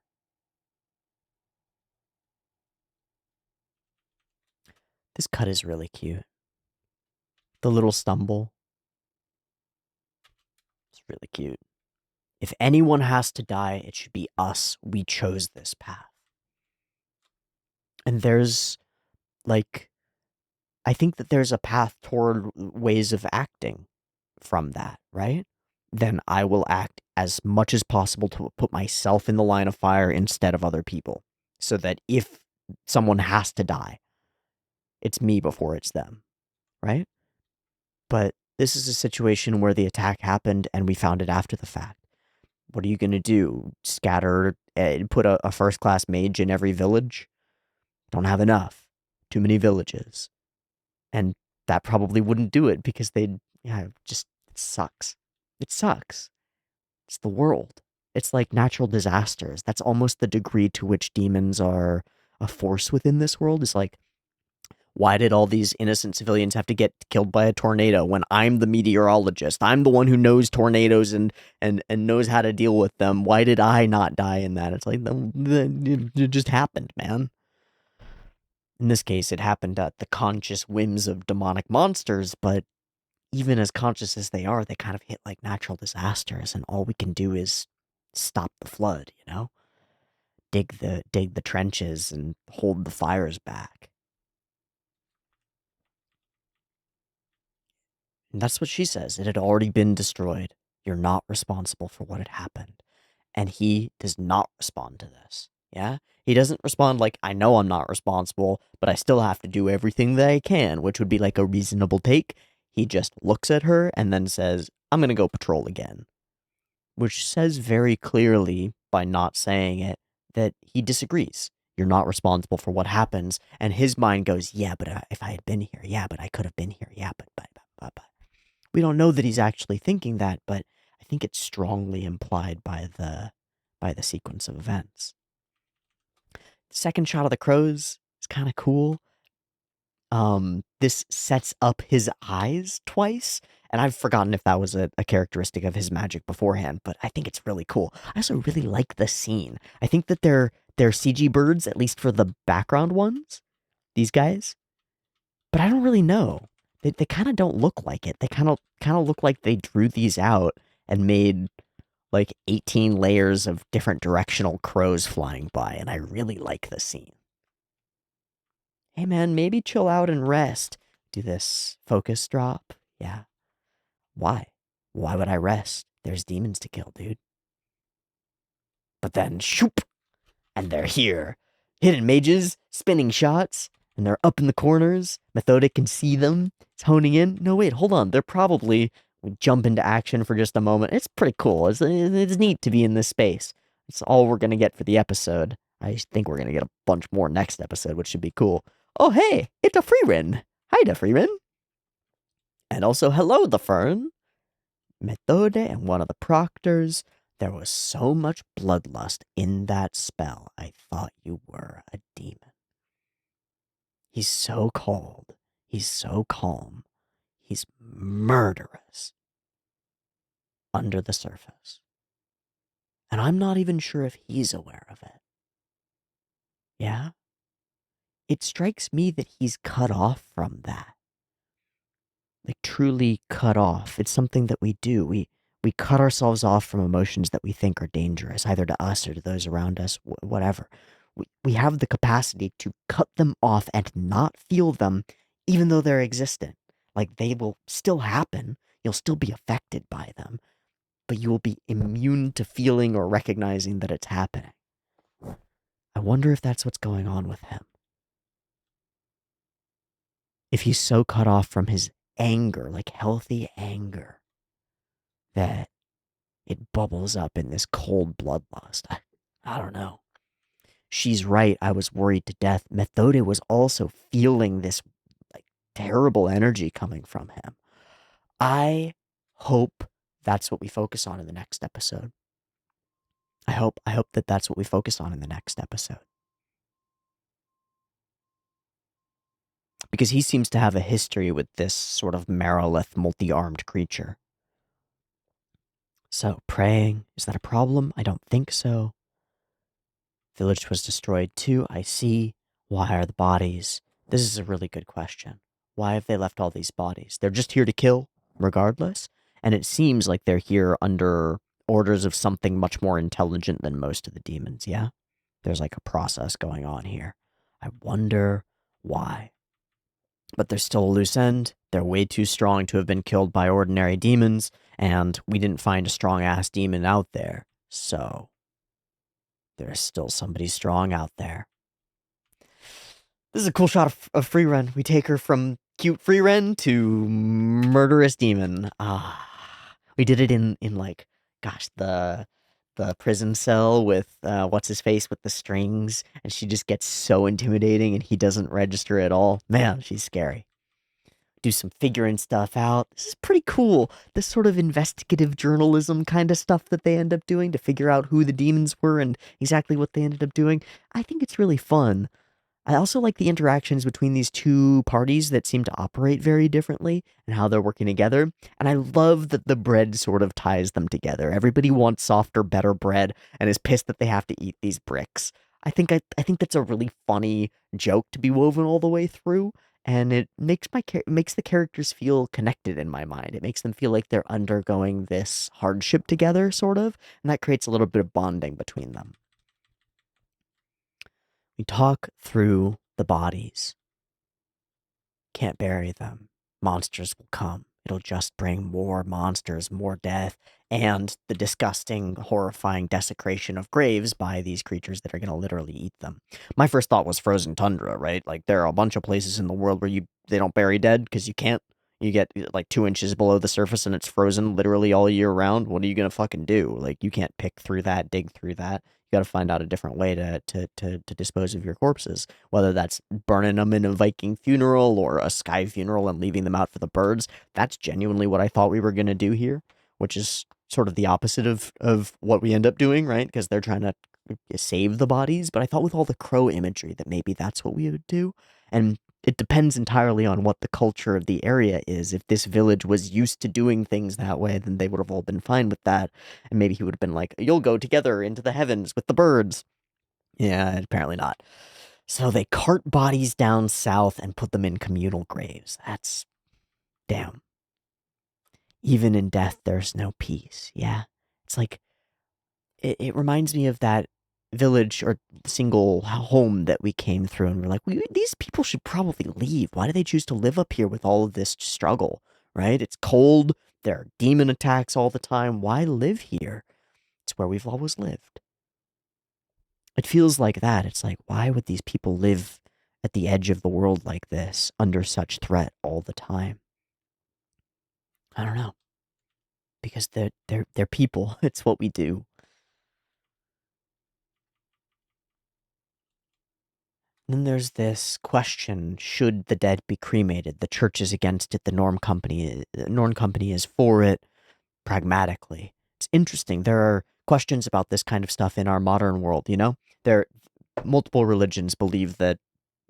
This cut is really cute. The little stumble. It's really cute. If anyone has to die, it should be us. We chose this path. And there's, like, I think that there's a path toward ways of acting from that, right? Then I will act as much as possible to put myself in the line of fire instead of other people. So that if someone has to die, it's me before it's them, right? But this is a situation where the attack happened and we found it after the fact. What are you going to do? Scatter, put a first-class mage in every village? Don't have enough. Too many villages. And that probably wouldn't do it because it sucks. It sucks. It's the world. It's like natural disasters. That's almost the degree to which demons are a force within this world. It's like, why did all these innocent civilians have to get killed by a tornado when I'm the meteorologist? I'm the one who knows tornadoes and knows how to deal with them. Why did I not die in that? It's like, it just happened, man. In this case, it happened at the conscious whims of demonic monsters, but even as conscious as they are, they kind of hit like natural disasters, and all we can do is stop the flood, you know? Dig the trenches and hold the fires back. And that's what she says. It had already been destroyed. You're not responsible for what had happened. And he does not respond to this. Yeah? He doesn't respond like, I know I'm not responsible, but I still have to do everything that I can, which would be like a reasonable take. He just looks at her and then says, I'm going to go patrol again. Which says very clearly, by not saying it, that he disagrees. You're not responsible for what happens. And his mind goes, yeah, but if I had been here, yeah, but I could have been here, yeah, but. We don't know that he's actually thinking that, but I think it's strongly implied by the sequence of events. The second shot of the crows is kind of cool. this sets up his eyes twice. And I've forgotten if that was a characteristic of his magic beforehand, but I think it's really cool. I also really like the scene. I think that they're CG birds, at least for the background ones, these guys. But I don't really know. They kind of don't look like it. They kind of look like they drew these out and made like 18 layers of different directional crows flying by, and I really like the scene. Hey man, maybe chill out and rest. Do this focus drop. Yeah. Why? Why would I rest? There's demons to kill, dude. But then, shoop, and they're here. Hidden mages, spinning shots, and they're up in the corners. Methodic can see them. It's honing in. No, wait, hold on. They're probably. We jump into action for just a moment. It's pretty cool. It's neat to be in this space. It's all we're going to get for the episode. I think we're going to get a bunch more next episode, which should be cool. Oh, hey, it's a Frieren. Hi, da Frieren. And also, hello, the Fern. Methode and one of the proctors. There was so much bloodlust in that spell, I thought you were a demon. He's so cold. He's so calm. He's murderous. Under the surface. And I'm not even sure if he's aware of it. Yeah? It strikes me that he's cut off from that. Like, truly cut off. It's something that we do. We cut ourselves off from emotions that we think are dangerous, either to us or to those around us, whatever. We have the capacity to cut them off and not feel them, even though they're existent. Like, they will still happen. You'll still be affected by them, but you will be immune to feeling or recognizing that it's happening. I wonder if that's what's going on with him. If he's so cut off from his anger, like healthy anger, that it bubbles up in this cold bloodlust. I don't know. She's right. I was worried to death. Methode was also feeling this like terrible energy coming from him. I hope that's what we focus on in the next episode. I hope that that's what we focus on in the next episode. Because he seems to have a history with this sort of Marilith multi-armed creature. So, praying, is that a problem? I don't think so. Village was destroyed too, I see. Why are the bodies? This is a really good question. Why have they left all these bodies? They're just here to kill, regardless. And it seems like they're here under orders of something much more intelligent than most of the demons, yeah? There's like a process going on here. I wonder why. But there's still a loose end. They're way too strong to have been killed by ordinary demons, and we didn't find a strong-ass demon out there. So, there's still somebody strong out there. This is a cool shot of Frieren. We take her from cute Frieren to murderous demon. We did it in like, gosh, the prison cell with what's his face with the strings, and she just gets so intimidating, and he doesn't register at all. Man, she's scary. Do some figuring stuff out. This is pretty cool. This sort of investigative journalism kind of stuff that they end up doing to figure out who the demons were and exactly what they ended up doing. I think it's really fun. I also like the interactions between these two parties that seem to operate very differently and how they're working together. And I love that the bread sort of ties them together. Everybody wants softer, better bread and is pissed that they have to eat these bricks. I think that's a really funny joke to be woven all the way through, and it makes makes the characters feel connected in my mind. It makes them feel like they're undergoing this hardship together, sort of, and that creates a little bit of bonding between them. We talk through the bodies. Can't bury them. Monsters will come. It'll just bring more monsters, more death, and the disgusting, horrifying desecration of graves by these creatures that are going to literally eat them. My first thought was frozen tundra, right? Like, there are a bunch of places in the world where they don't bury dead because you can't. You get like 2 inches below the surface and it's frozen literally all year round. What are you going to fucking do? Like, you can't pick through that, dig through that. You got to find out a different way to dispose of your corpses, whether that's burning them in a Viking funeral or a sky funeral and leaving them out for the birds. That's genuinely what I thought we were going to do here, which is sort of the opposite of what we end up doing, right? Because they're trying to save the bodies. But I thought with all the crow imagery that maybe that's what we would do. And it depends entirely on what the culture of the area is. If this village was used to doing things that way, then they would have all been fine with that. And maybe he would have been like, "You'll go together into the heavens with the birds." Yeah, apparently not. So they cart bodies down south and put them in communal graves. That's damn. Even in death, there's no peace. Yeah. It's like, it reminds me of that village or single home that we came through, and we're like, these people should probably leave. Why do they choose to live up here with all of this struggle, right? It's cold. There are demon attacks all the time. Why live here? It's where we've always lived. It feels like that. It's like, why would these people live at the edge of the world like this, under such threat all the time? I don't know. Because they're people. It's what we do. Then there's this question: should the dead be cremated? The church is against it. Norn Company is for it pragmatically. It's interesting. There are questions about this kind of stuff in our modern world. There multiple religions believe that,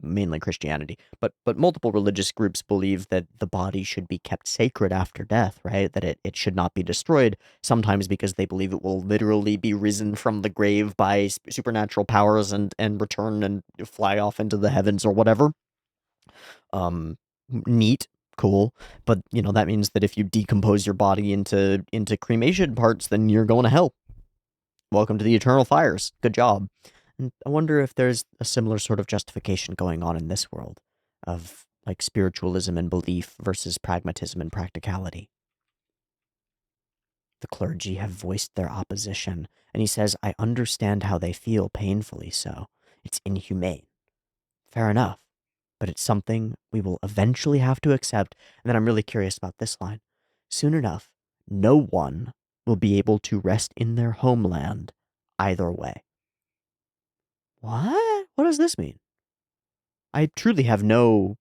mainly Christianity, but multiple religious groups believe that the body should be kept sacred after death, right? That it should not be destroyed, sometimes because they believe it will literally be risen from the grave by supernatural powers and return and fly off into the heavens or whatever. Neat, cool, but that means that if you decompose your body into cremation parts, then you're going to hell. Welcome to the eternal fires. Good job. And I wonder if there's a similar sort of justification going on in this world of like spiritualism and belief versus pragmatism and practicality. The clergy have voiced their opposition, and he says, I understand how they feel, painfully so. It's inhumane. Fair enough. But it's something we will eventually have to accept. And then I'm really curious about this line. Soon enough, no one will be able to rest in their homeland either way. What? What does this mean? I truly have no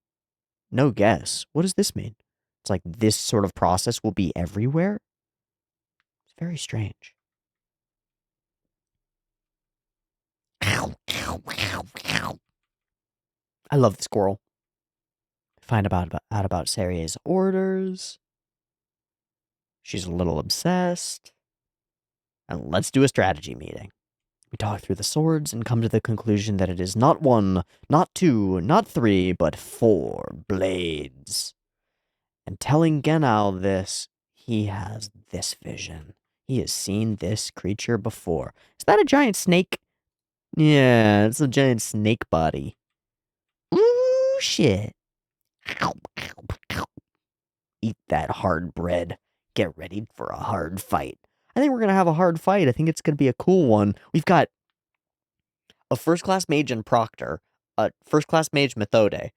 guess. What does this mean? It's like this sort of process will be everywhere? It's very strange. Ow, ow, ow, ow. I love the squirrel. Find out about Sarie's orders. She's a little obsessed. And let's do a strategy meeting. We talk through the swords and come to the conclusion that it is not one, not two, not three, but 4 blades. And telling Genau this, he has this vision. He has seen this creature before. Is that a giant snake? Yeah, it's a giant snake body. Ooh, shit. Ow, ow, ow. Eat that hard bread. Get ready for a hard fight. I think we're going to have a hard fight. I think it's going to be a cool one. We've got a first class mage and Proctor, a first class mage Methode,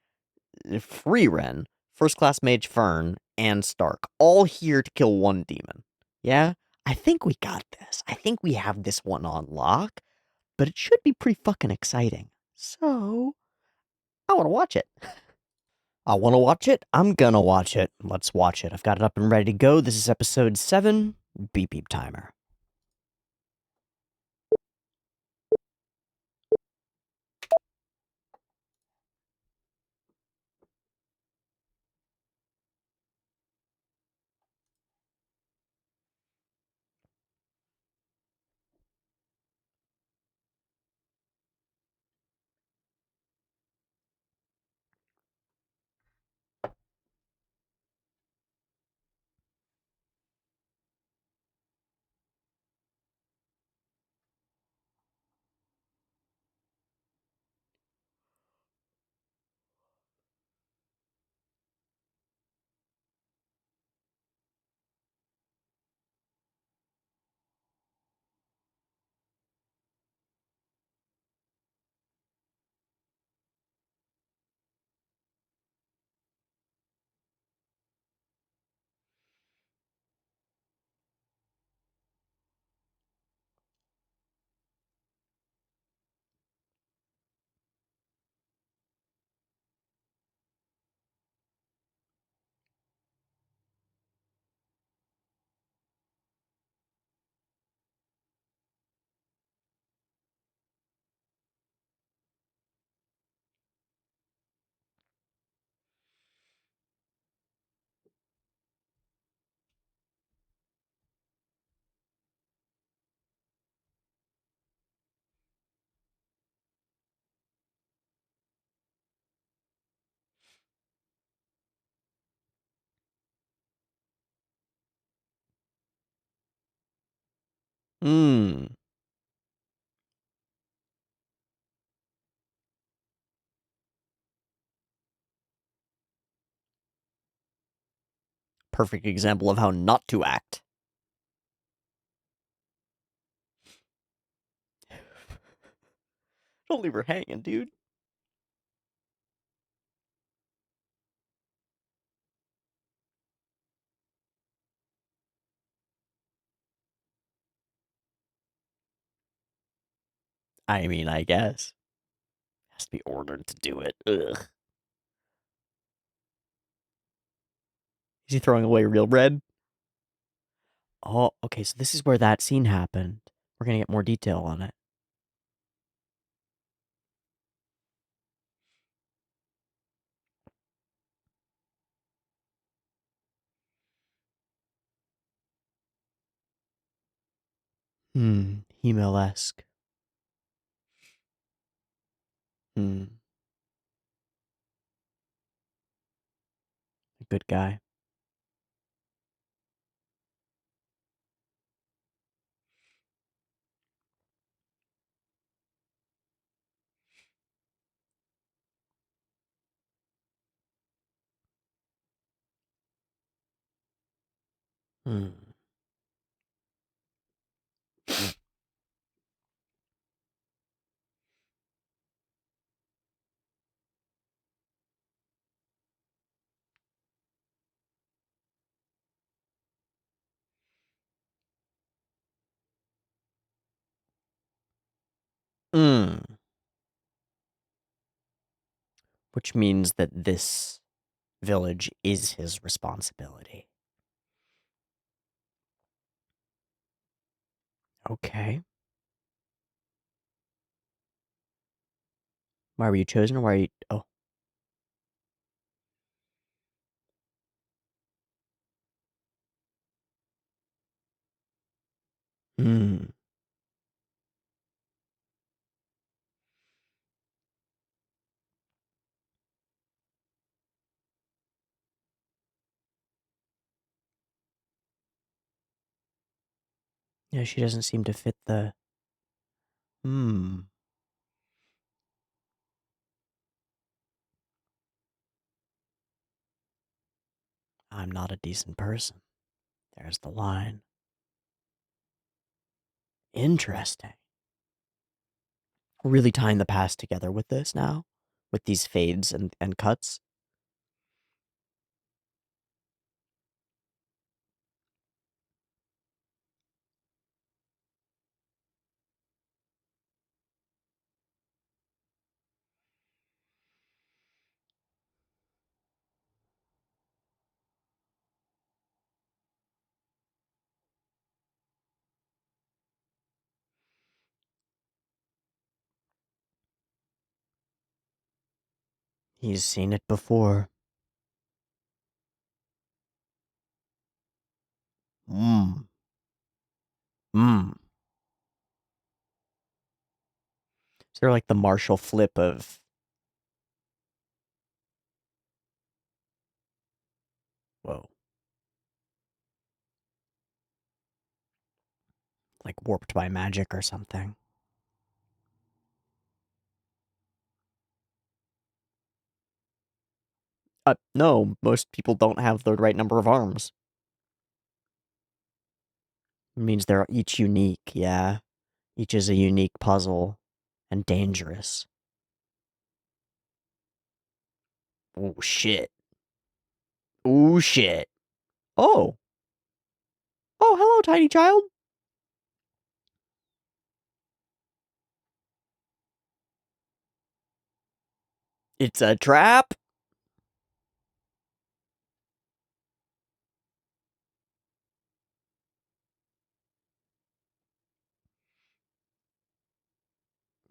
Frieren, first class mage Fern, and Stark, all here to kill one demon. Yeah? I think we got this. I think we have this one on lock, but it should be pretty fucking exciting. So, I want to watch it. I want to watch it. I'm gonna watch it. Let's watch it. I've got it up and ready to go. This is episode 7. Beep beep timer. Hmm. Perfect example of how not to act. Don't leave her hanging, dude. I mean, I guess. Has to be ordered to do it. Ugh. Is he throwing away real bread? Oh, okay, so this is where that scene happened. We're gonna get more detail on it. Hemel-esque. A good guy. Hmm. Hmm. Which means that this village is his responsibility. Okay. Why were you chosen, or why are you... Oh. Hmm. Yeah, she doesn't seem to fit the... Hmm. I'm not a decent person. There's the line. Interesting. We're really tying the past together with this now? With these fades and cuts? He's seen it before. Mmm. Mmm. So they're like the Marshall flip of... Whoa. Like warped by magic or something. No, most people don't have the right number of arms. It means they're each unique, yeah. Each is a unique puzzle. And dangerous. Oh, shit. Oh, shit. Oh. Oh, hello, tiny child. It's a trap.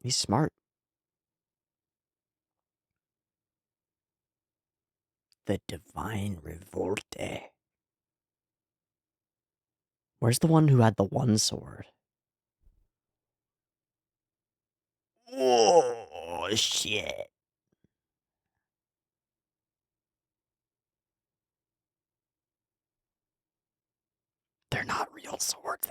He's smart. The Divine Revolte. Where's the one who had the one sword? Oh, shit. They're not real swords.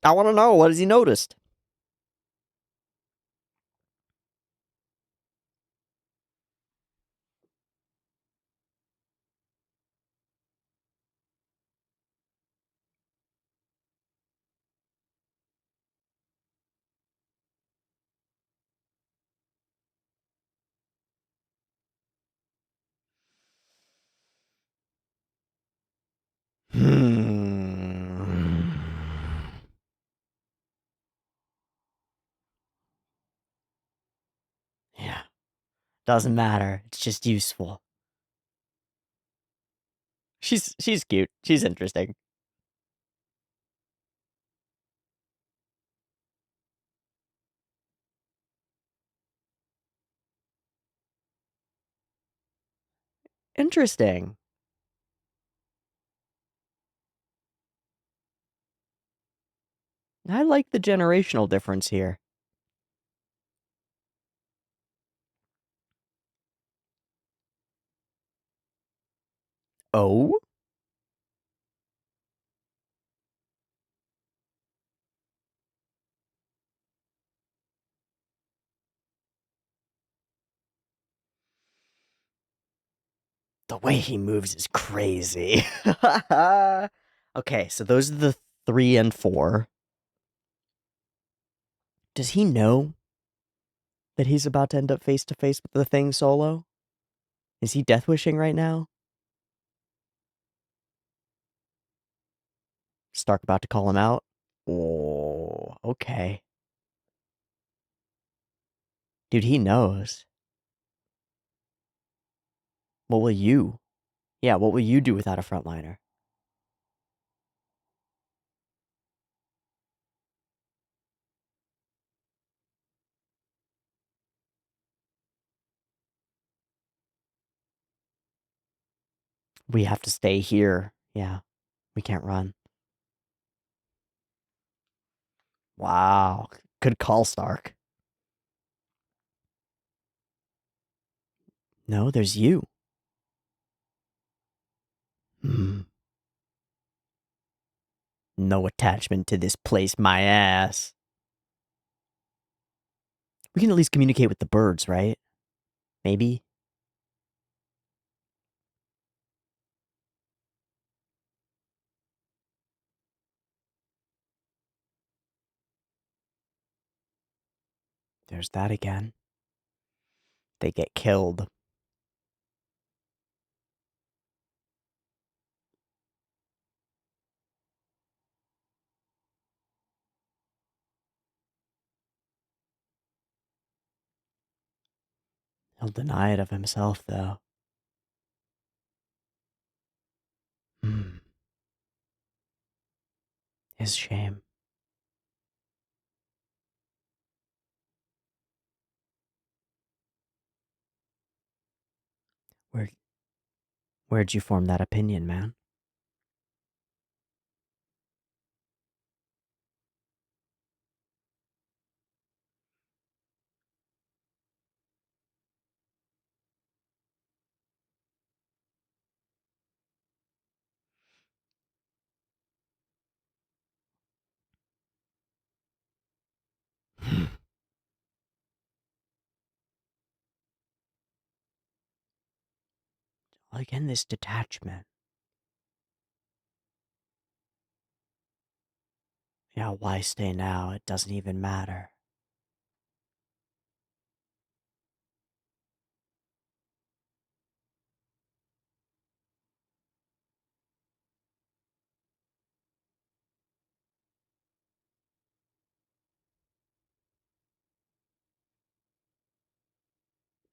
I want to know, what has he noticed? Hmm. Yeah. Doesn't matter. It's just useful. She's cute. She's interesting. Interesting. I like the generational difference here. Oh? The way he moves is crazy. Okay, so those are the 3 and 4. Does he know that he's about to end up face to face with the thing solo? Is he death wishing right now? Stark about to call him out? Oh, okay. Dude, he knows. What will you? Yeah, what will you do without a frontliner? We have to stay here. Yeah, we can't run. Wow. Good call, Stark. No, there's you. Hmm. No attachment to this place, my ass. We can at least communicate with the birds, right? Maybe? There's that again. They get killed. He'll deny it of himself, though. Hmm. His shame. Where, where'd you form that opinion, man? Again, this detachment. Yeah, why stay now? It doesn't even matter.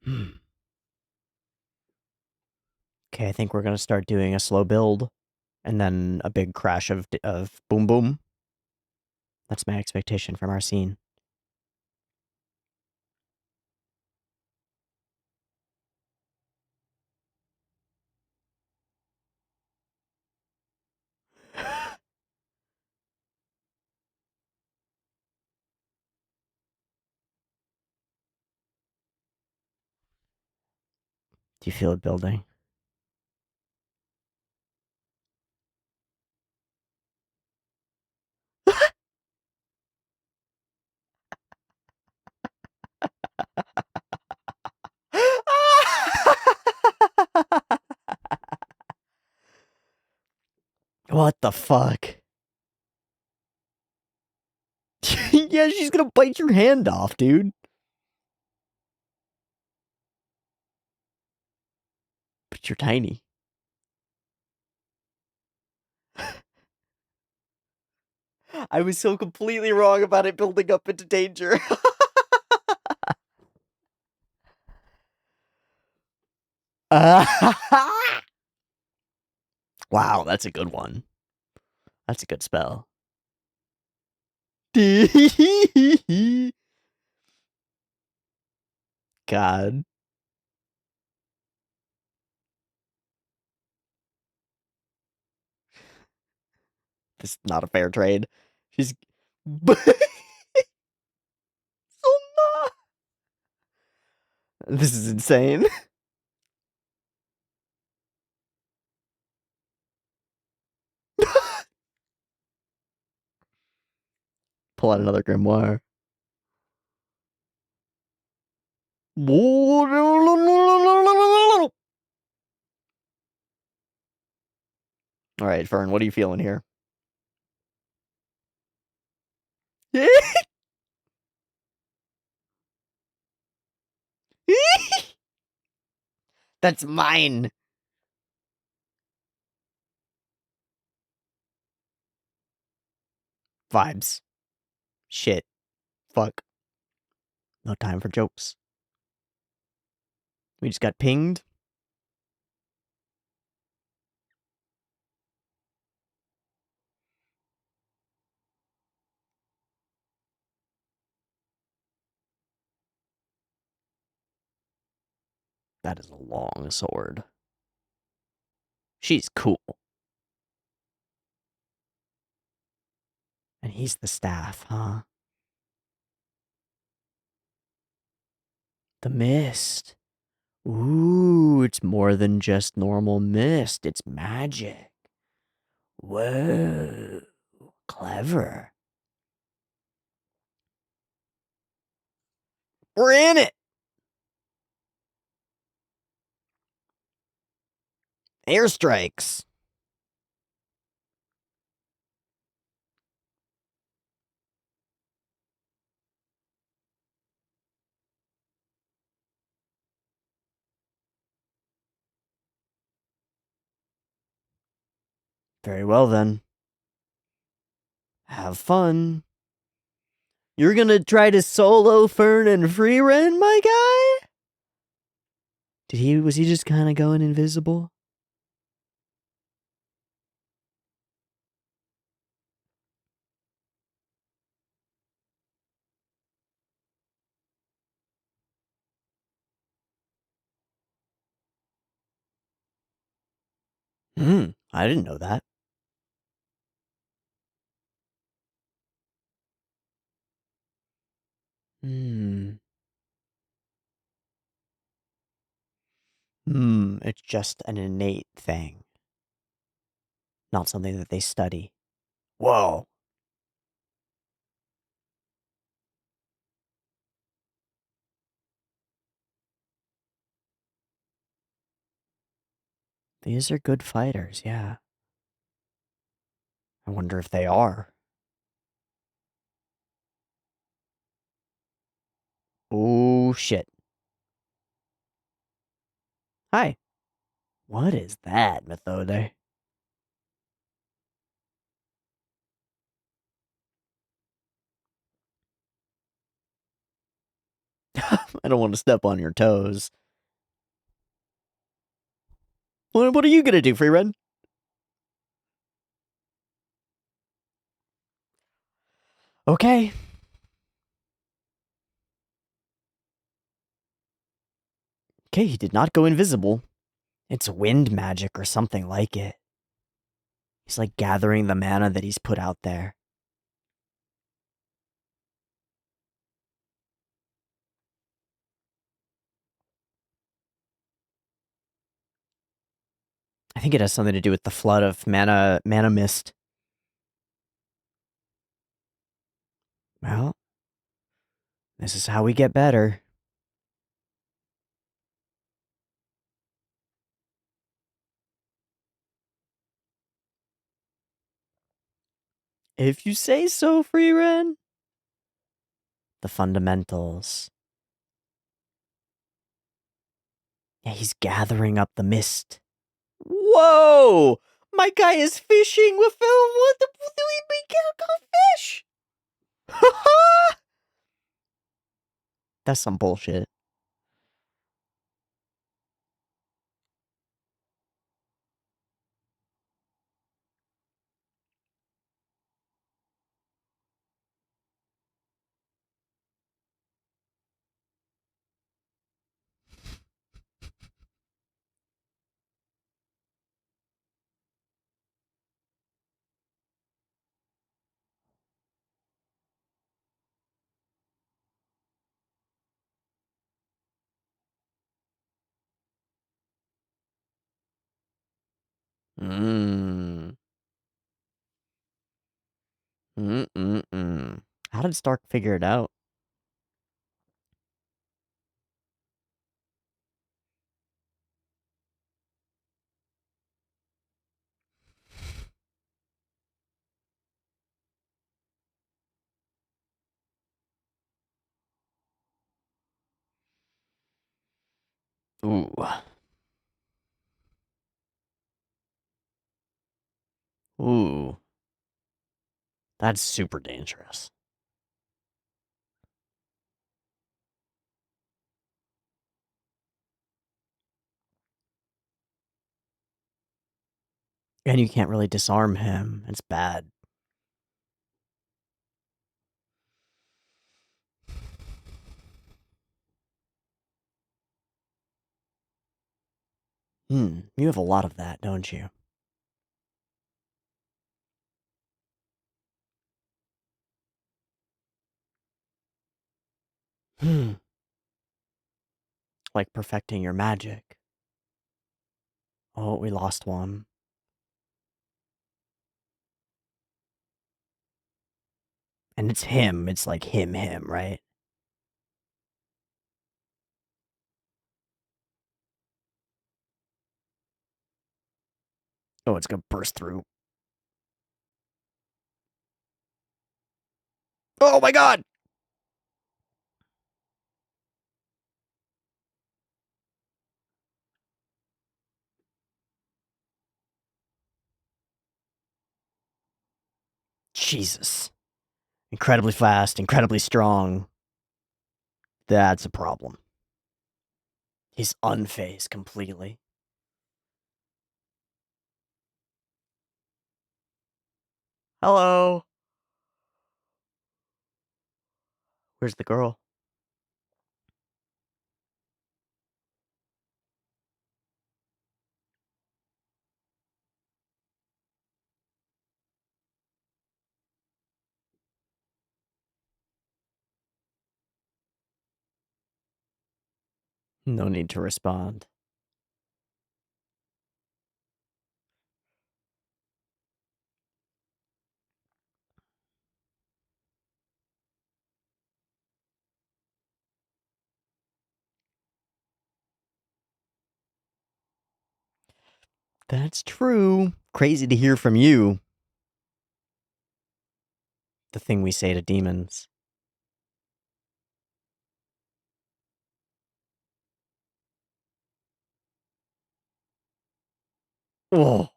Hmm. Okay, I think we're gonna start doing a slow build, and then a big crash of boom boom. That's my expectation from our scene. Do you feel it building? What the fuck? Yeah, she's gonna bite your hand off, dude. But you're tiny. I was so completely wrong about it building up into danger. Wow, that's a good one. That's a good spell. God. This is not a fair trade. She's... This is insane. Pull out another grimoire. All right, Fern, what are you feeling here? That's mine. Vibes. Shit. Fuck. No time for jokes. We just got pinged. That is a long sword. She's cool. And he's the staff, huh? The mist. Ooh, it's more than just normal mist. It's magic. Whoa. Clever. We're in it. Airstrikes. Very well, then. Have fun. You're gonna try to solo Fern and Frieren, my guy? Was he just kind of going invisible? I didn't know that. It's just an innate thing. Not something that they study. Whoa. These are good fighters, yeah. I wonder if they are. Oh, shit. Hi. What is that, Methode? I don't want to step on your toes. What are you gonna do, Frieren? Okay. Okay, he did not go invisible. It's wind magic or something like it. He's like gathering the mana that he's put out there. I think it has something to do with the flood of mana mist. Well, this is how we get better. If you say so, Frieren. The fundamentals. Yeah, he's gathering up the mist. Whoa! My guy is fishing with what the we got fish. That's some bullshit. Mm. Mm-mm-mm. How did Stark figure it out? Ooh. Ooh. That's super dangerous. And you can't really disarm him. It's bad. You have a lot of that, don't you? Like perfecting your magic. Oh, we lost one. And it's him. It's like him, right? Oh, it's gonna burst through. Oh my god! Jesus. Incredibly fast, incredibly strong. That's a problem. He's unfazed completely. Hello. Where's the girl? No need to respond. That's true. Crazy to hear from you. The thing we say to demons. Oh.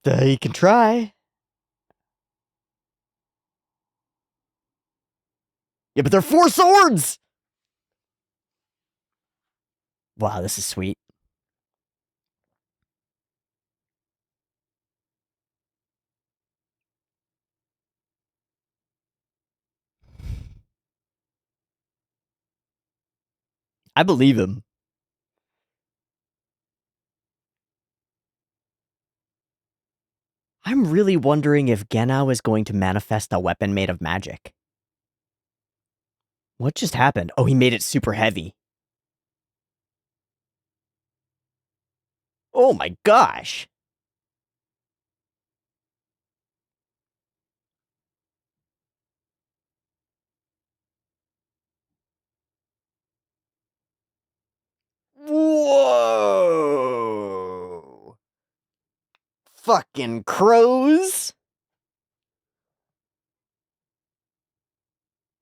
You can try. Yeah, but they're 4 swords! Wow, this is sweet. I believe him. I'm really wondering if Genau is going to manifest a weapon made of magic. What just happened? Oh, he made it super heavy. Oh my gosh. Fucking crows!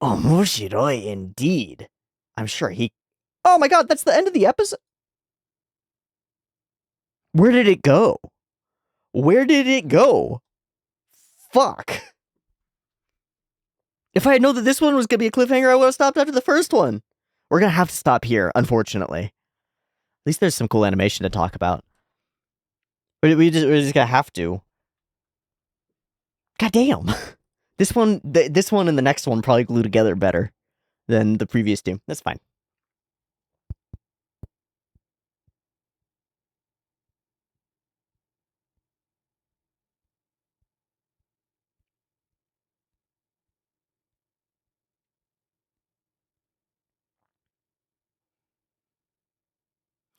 Omoshiroi indeed. I'm sure he... Oh my god, that's the end of the episode? Where did it go? Where did it go? Fuck. If I had known that this one was gonna be a cliffhanger, I would have stopped after the first one. We're gonna have to stop here, unfortunately. At least there's some cool animation to talk about. We're just gonna have to. God damn. This one and the next one probably glue together better than the previous two. That's fine.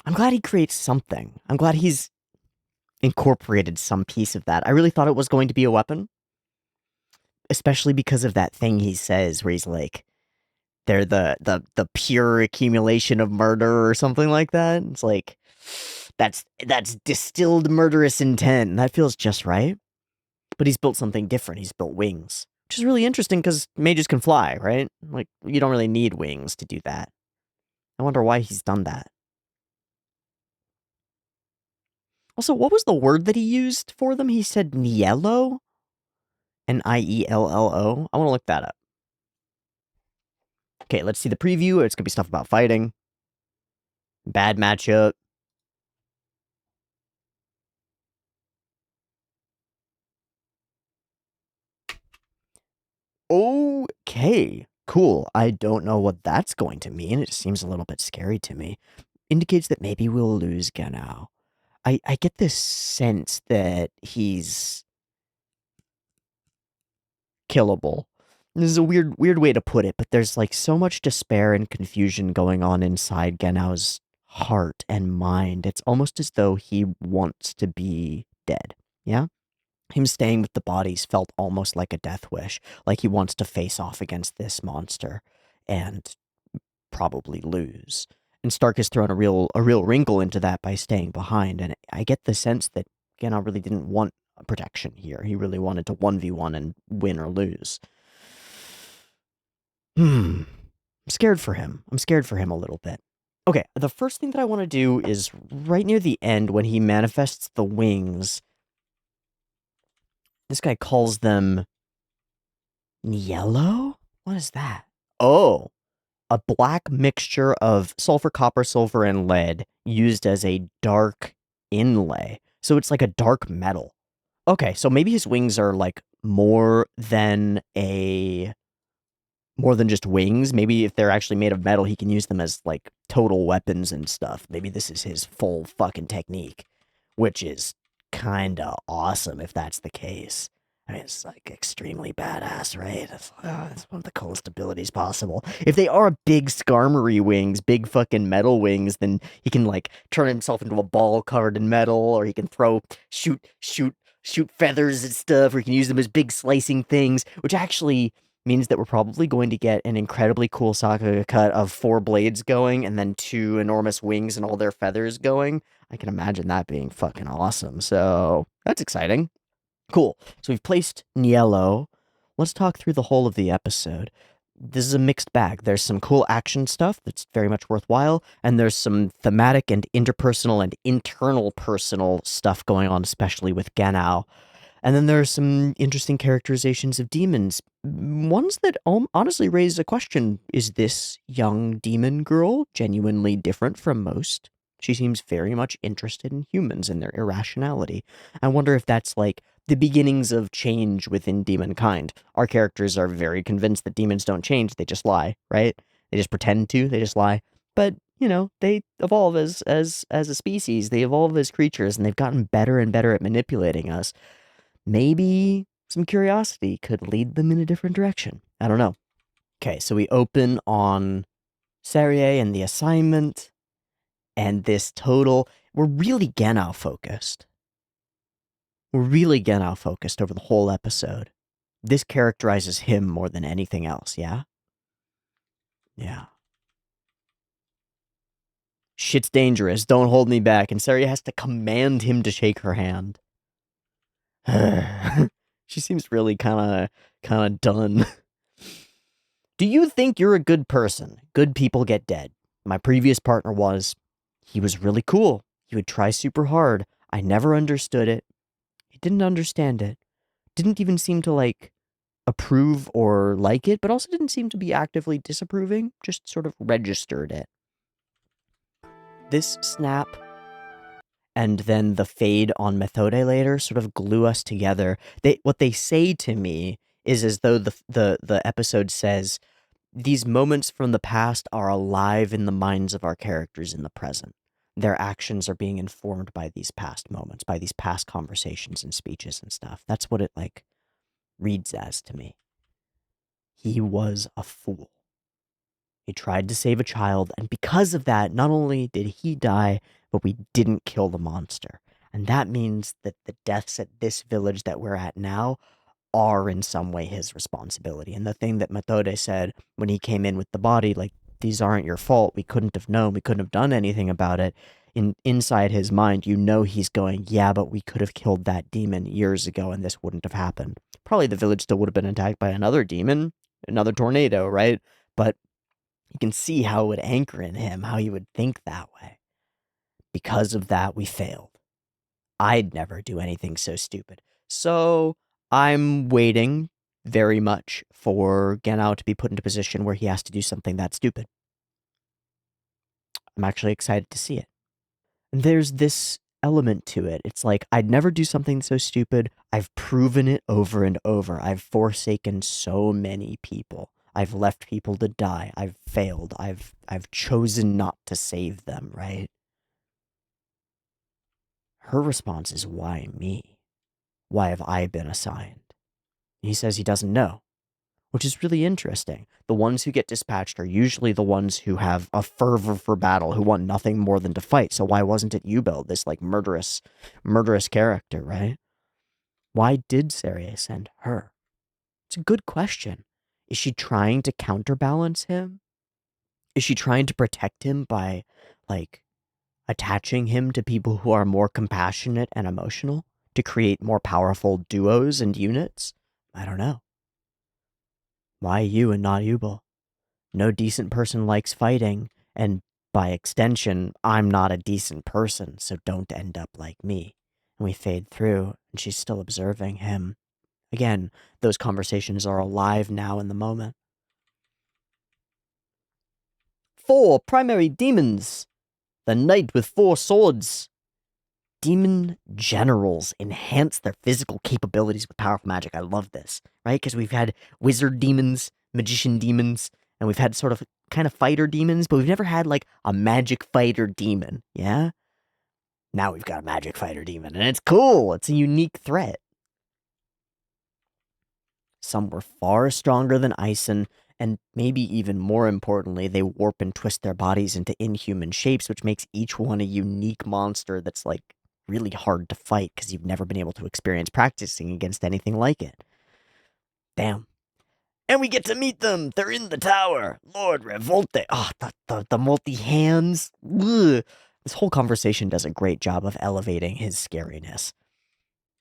I'm glad he creates something. I'm glad he's incorporated some piece of that. I really thought it was going to be a weapon. Especially because of that thing he says where he's like, they're the pure accumulation of murder or something like that. It's like, that's distilled murderous intent. And that feels just right. But he's built something different. He's built wings. Which is really interesting because mages can fly, right? Like, you don't really need wings to do that. I wonder why he's done that. Also, what was the word that he used for them? He said Niello? Niello? I want to look that up. Okay, let's see the preview. It's going to be stuff about fighting. Bad matchup. Okay, cool. I don't know what that's going to mean. It seems a little bit scary to me. Indicates that maybe we'll lose Genau. I get this sense that he's killable. This is a weird way to put it, but there's like so much despair and confusion going on inside Genau's heart and mind. It's almost as though he wants to be dead. Yeah? Him staying with the bodies felt almost like a death wish, like he wants to face off against this monster and probably lose. And Stark has thrown a real wrinkle into that by staying behind, and I get the sense that Genau really didn't want protection here. He really wanted to 1v1 and win or lose. I'm scared for him. I'm scared for him a little bit. Okay, the first thing that I want to do is right near the end when he manifests the wings. This guy calls them yellow? What is that? Oh, a black mixture of sulfur, copper, sulfur, and lead used as a dark inlay. So it's like a dark metal. Okay, so maybe his wings are like more than just wings. Maybe if they're actually made of metal, he can use them as like total weapons and stuff. Maybe this is his full fucking technique, which is kind of awesome if that's the case. I mean, it's like extremely badass, right? It's one of the coolest abilities possible. If they are big Skarmory wings, big fucking metal wings, then he can like turn himself into a ball covered in metal, or he can shoot feathers and stuff, or he can use them as big slicing things, which actually means that we're probably going to get an incredibly cool Sakuga cut of 4 blades going and then 2 enormous wings and all their feathers going. I can imagine that being fucking awesome. So that's exciting. Cool. So we've placed Niello. Let's talk through the whole of the episode. This is a mixed bag. There's some cool action stuff that's very much worthwhile, and there's some thematic and interpersonal and internal personal stuff going on, especially with Genau. And then there are some interesting characterizations of demons. Ones that honestly raise a question. Is this young demon girl genuinely different from most? She seems very much interested in humans and their irrationality. I wonder if that's like the beginnings of change within demon kind. Our characters are very convinced that demons don't change, they just lie, right? They just pretend to, they just lie. But, you know, they evolve as a species, they evolve as creatures, and they've gotten better and better at manipulating us. Maybe some curiosity could lead them in a different direction. I don't know. Okay, so we open on Serie and the assignment, and this total... We're really Genau focused. We're really Genau focused over the whole episode. This characterizes him more than anything else, yeah? Yeah. Shit's dangerous, don't hold me back, and Seria has to command him to shake her hand. She seems really kind of done. Do you think you're a good person? Good people get dead. My previous partner was. He was really cool. He would try super hard. I never understood it. He didn't understand it. Didn't even seem to approve or like it, but also didn't seem to be actively disapproving, just sort of registered it. This snap and then the fade on Methode later sort of glue us together. What they say to me is as though the episode says, these moments from the past are alive in the minds of our characters in the present. Their actions are being informed by these past moments, by these past conversations and speeches and stuff. That's what it reads as to me. He was a fool. He tried to save a child, and because of that, not only did he die, but we didn't kill the monster. And that means that the deaths at this village that we're at now are in some way his responsibility. And the thing that Methode said when he came in with the body, these aren't your fault. We couldn't have known. We couldn't have done anything about it. Inside his mind, he's going, yeah, but we could have killed that demon years ago and this wouldn't have happened. Probably the village still would have been attacked by another demon, another tornado, right? But you can see how it would anchor in him, how he would think that way. Because of that, we failed. I'd never do anything so stupid. So I'm waiting very much for Genau to be put into a position where he has to do something that stupid. I'm actually excited to see it. And there's this element to it. It's like, I'd never do something so stupid. I've proven it over and over. I've forsaken so many people. I've left people to die. I've failed. I've chosen not to save them, right? Her response is, why me? Why have I been assigned? He says he doesn't know, which is really interesting. The ones who get dispatched are usually the ones who have a fervor for battle, who want nothing more than to fight. So why wasn't it Yubel, this murderous character, right? Why did Serie send her? It's a good question. Is she trying to counterbalance him? Is she trying to protect him by, attaching him to people who are more compassionate and emotional to create more powerful duos and units? I don't know. Why you and not Yubel? No decent person likes fighting, and by extension, I'm not a decent person, so don't end up like me. And we fade through, and she's still observing him. Again, those conversations are alive now in the moment. 4 primary demons. The knight with 4 swords. Demon generals enhance their physical capabilities with powerful magic. I love this, right? Because we've had wizard demons, magician demons, and we've had sort of kind of fighter demons, but we've never had a magic fighter demon, yeah? Now we've got a magic fighter demon, and it's cool. It's a unique threat. Some were far stronger than Ison, and maybe even more importantly, they warp and twist their bodies into inhuman shapes, which makes each one a unique monster that's really hard to fight because you've never been able to experience practicing against anything like it. Damn. And we get to meet them. They're in the tower. Lord Revolte. Oh, the multi-hands. Ugh. This whole conversation does a great job of elevating his scariness.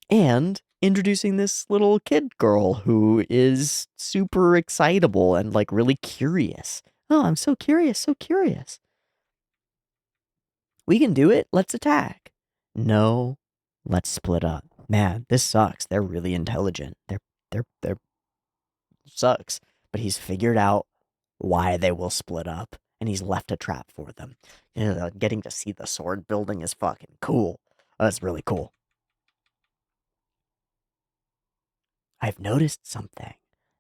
And introducing this little kid girl who is super excitable and really curious. Oh, I'm so curious, so curious. We can do it. Let's attack. No, let's split up. Man, this sucks. They're really intelligent. They're sucks. But he's figured out why they will split up, and he's left a trap for them. Getting to see the sword building is fucking cool. That's really cool. I've noticed something.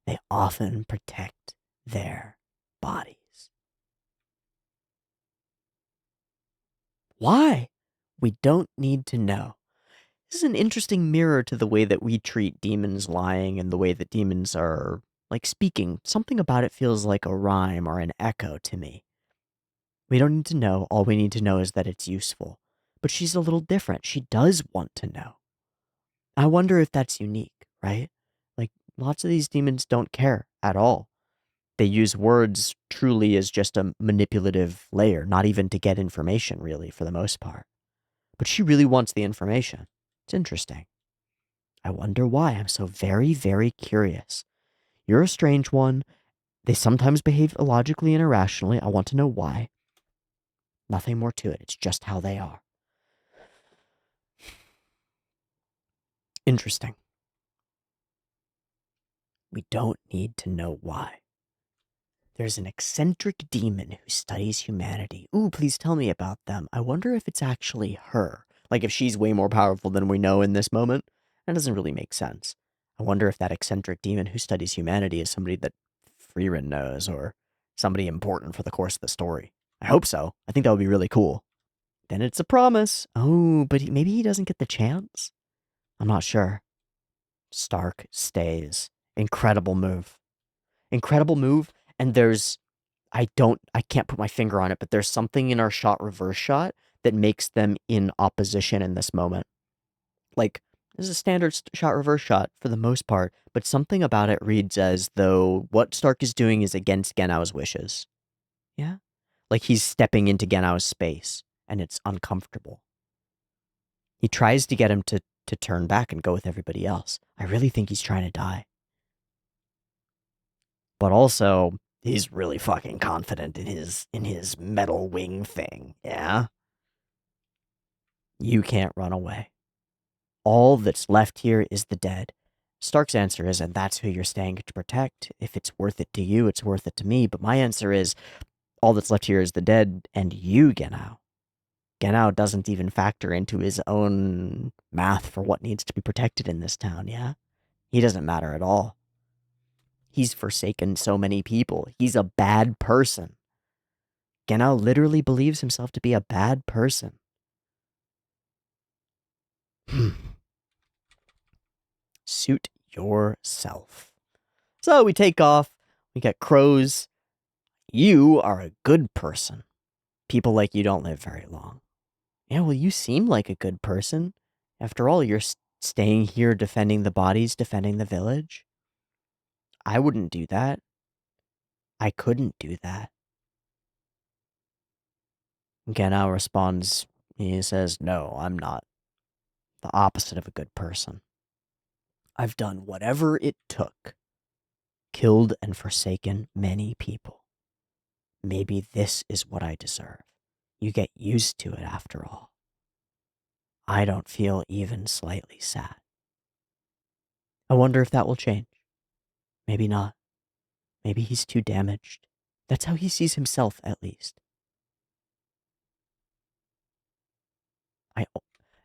They often protect their bodies. Why? We don't need to know. This is an interesting mirror to the way that we treat demons lying and the way that demons are, speaking. Something about it feels like a rhyme or an echo to me. We don't need to know. All we need to know is that it's useful. But she's a little different. She does want to know. I wonder if that's unique, right? Lots of these demons don't care at all. They use words truly as just a manipulative layer, not even to get information, really, for the most part. But she really wants the information. It's interesting. I wonder why. I'm so very, very curious. You're a strange one. They sometimes behave illogically and irrationally. I want to know why. Nothing more to it. It's just how they are. Interesting. We don't need to know why. There's an eccentric demon who studies humanity. Ooh, please tell me about them. I wonder if it's actually her. Like, if she's way more powerful than we know in this moment. That doesn't really make sense. I wonder if that eccentric demon who studies humanity is somebody that Frieren knows, or somebody important for the course of the story. I hope so. I think that would be really cool. Then it's a promise. Oh, but maybe he doesn't get the chance? I'm not sure. Stark stays. Incredible move. Incredible move. And I can't put my finger on it, but there's something in our shot reverse shot that makes them in opposition in this moment. Like, this is a standard shot reverse shot for the most part, but something about it reads as though what Stark is doing is against Genau's wishes. Yeah? Like he's stepping into Genau's space, and it's uncomfortable. He tries to get him to turn back and go with everybody else. I really think he's trying to die. But also, he's really fucking confident in his metal wing thing, yeah? You can't run away. All that's left here is the dead. Stark's answer is, and that's who you're staying to protect. If it's worth it to you, it's worth it to me. But my answer is, all that's left here is the dead and you, Genau. Genau doesn't even factor into his own math for what needs to be protected in this town, yeah? He doesn't matter at all. He's forsaken so many people. He's a bad person. Genau literally believes himself to be a bad person. Suit yourself. So we take off. We get crows. You are a good person. People like you don't live very long. Yeah, well, you seem like a good person. After all, you're staying here defending the bodies, defending the village. I wouldn't do that. I couldn't do that. Genau responds, he says, no, I'm not. The opposite of a good person. I've done whatever it took. Killed and forsaken many people. Maybe this is what I deserve. You get used to it after all. I don't feel even slightly sad. I wonder if that will change. Maybe not. Maybe he's too damaged. That's how he sees himself, at least.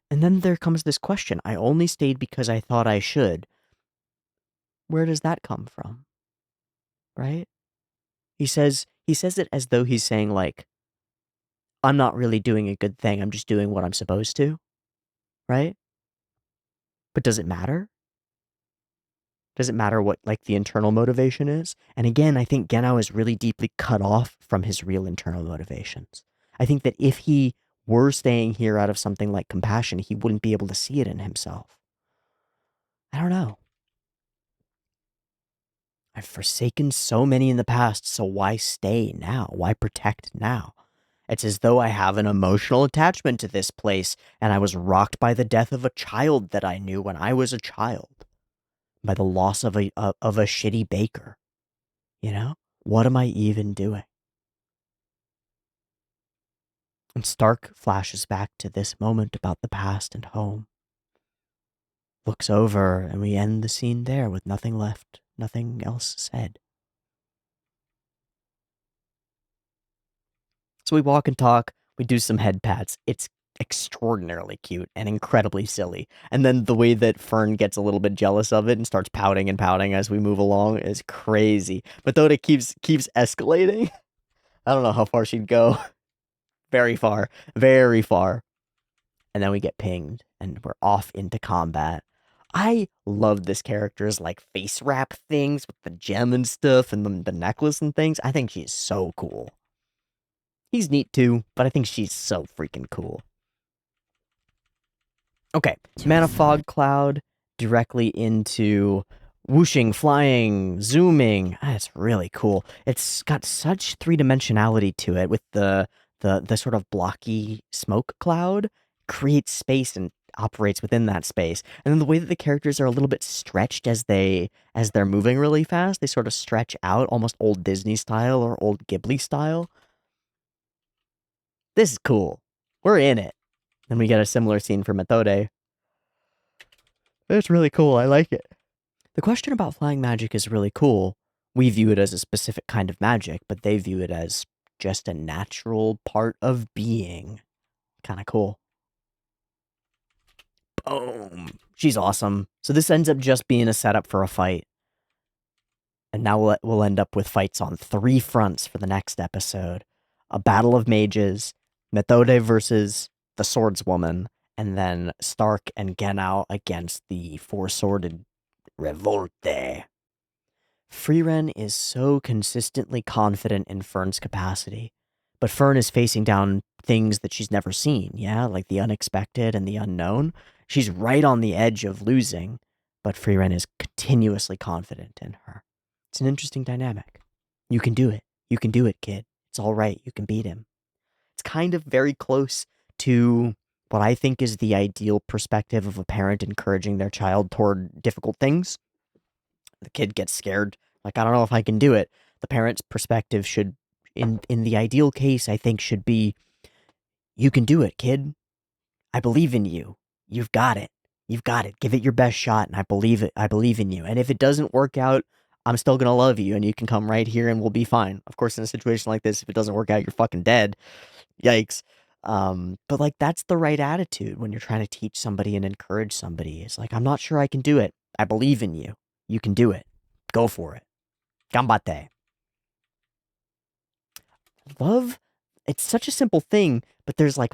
And then there comes this question. I only stayed because I thought I should. Where does that come from? Right? He says it as though he's saying, like, I'm not really doing a good thing. I'm just doing what I'm supposed to. Right? But does it matter? Does it matter what, like, the internal motivation is? And again, I think Genau is really deeply cut off from his real internal motivations. I think that if he were staying here out of something like compassion, he wouldn't be able to see it in himself. I don't know. I've forsaken so many in the past, so why stay now? Why protect now? It's as though I have an emotional attachment to this place, and I was rocked by the death of a child that I knew when I was a child. By the loss of a shitty baker. You know? What am I even doing? And Stark flashes back to this moment about the past and home. Looks over, and we end the scene there with nothing left, nothing else said. So we walk and talk, we do some head pats. It's extraordinarily cute and incredibly silly. And then the way that Fern gets a little bit jealous of it and starts pouting and pouting as we move along is crazy. But though it keeps escalating, I don't know how far she'd go. Very far. Very far. And then we get pinged, and we're off into combat. I love this character's, like, face wrap things with the gem and stuff and the necklace and things. I think she's so cool. He's neat too, but I think she's so freaking cool. Okay, Mana Fog Cloud directly into whooshing, flying, zooming. It's really cool. It's got such three-dimensionality to it with the sort of blocky smoke cloud. Creates space, and operates within that space. And then the way that the characters are a little bit stretched as they're moving really fast, they sort of stretch out, almost old Disney style or old Ghibli style. This is cool. We're in it. And we get a similar scene for Methode. It's really cool. I like it. The question about flying magic is really cool. We view it as a specific kind of magic, but they view it as just a natural part of being. Kind of cool. Boom. She's awesome. So this ends up just being a setup for a fight. And now we'll end up with fights on 3 fronts for the next episode. A battle of mages, Methode versus the swordswoman, and then Stark and Genau against the 4-sworded Revolte. Frieren is so consistently confident in Fern's capacity, but Fern is facing down things that she's never seen, yeah? Like the unexpected and the unknown. She's right on the edge of losing, but Frieren is continuously confident in her. It's an interesting dynamic. You can do it. You can do it, kid. It's all right. You can beat him. It's kind of very close to what I think is the ideal perspective of a parent encouraging their child toward difficult things. The kid gets scared, like, I don't know if I can do it. The parent's perspective should, in the ideal case, I think should be, you can do it, kid. I believe in you. You've got it. You've got it. Give it your best shot, and I believe it. I believe in you. And if it doesn't work out, I'm still gonna love you, and you can come right here, and we'll be fine. Of course, in a situation like this, if it doesn't work out, you're fucking dead. Yikes. But like, that's the right attitude when you're trying to teach somebody and encourage somebody. It's like, I'm not sure I can do it. I believe in you. You can do it. Go for it. Gambate. Love, it's such a simple thing, but there's like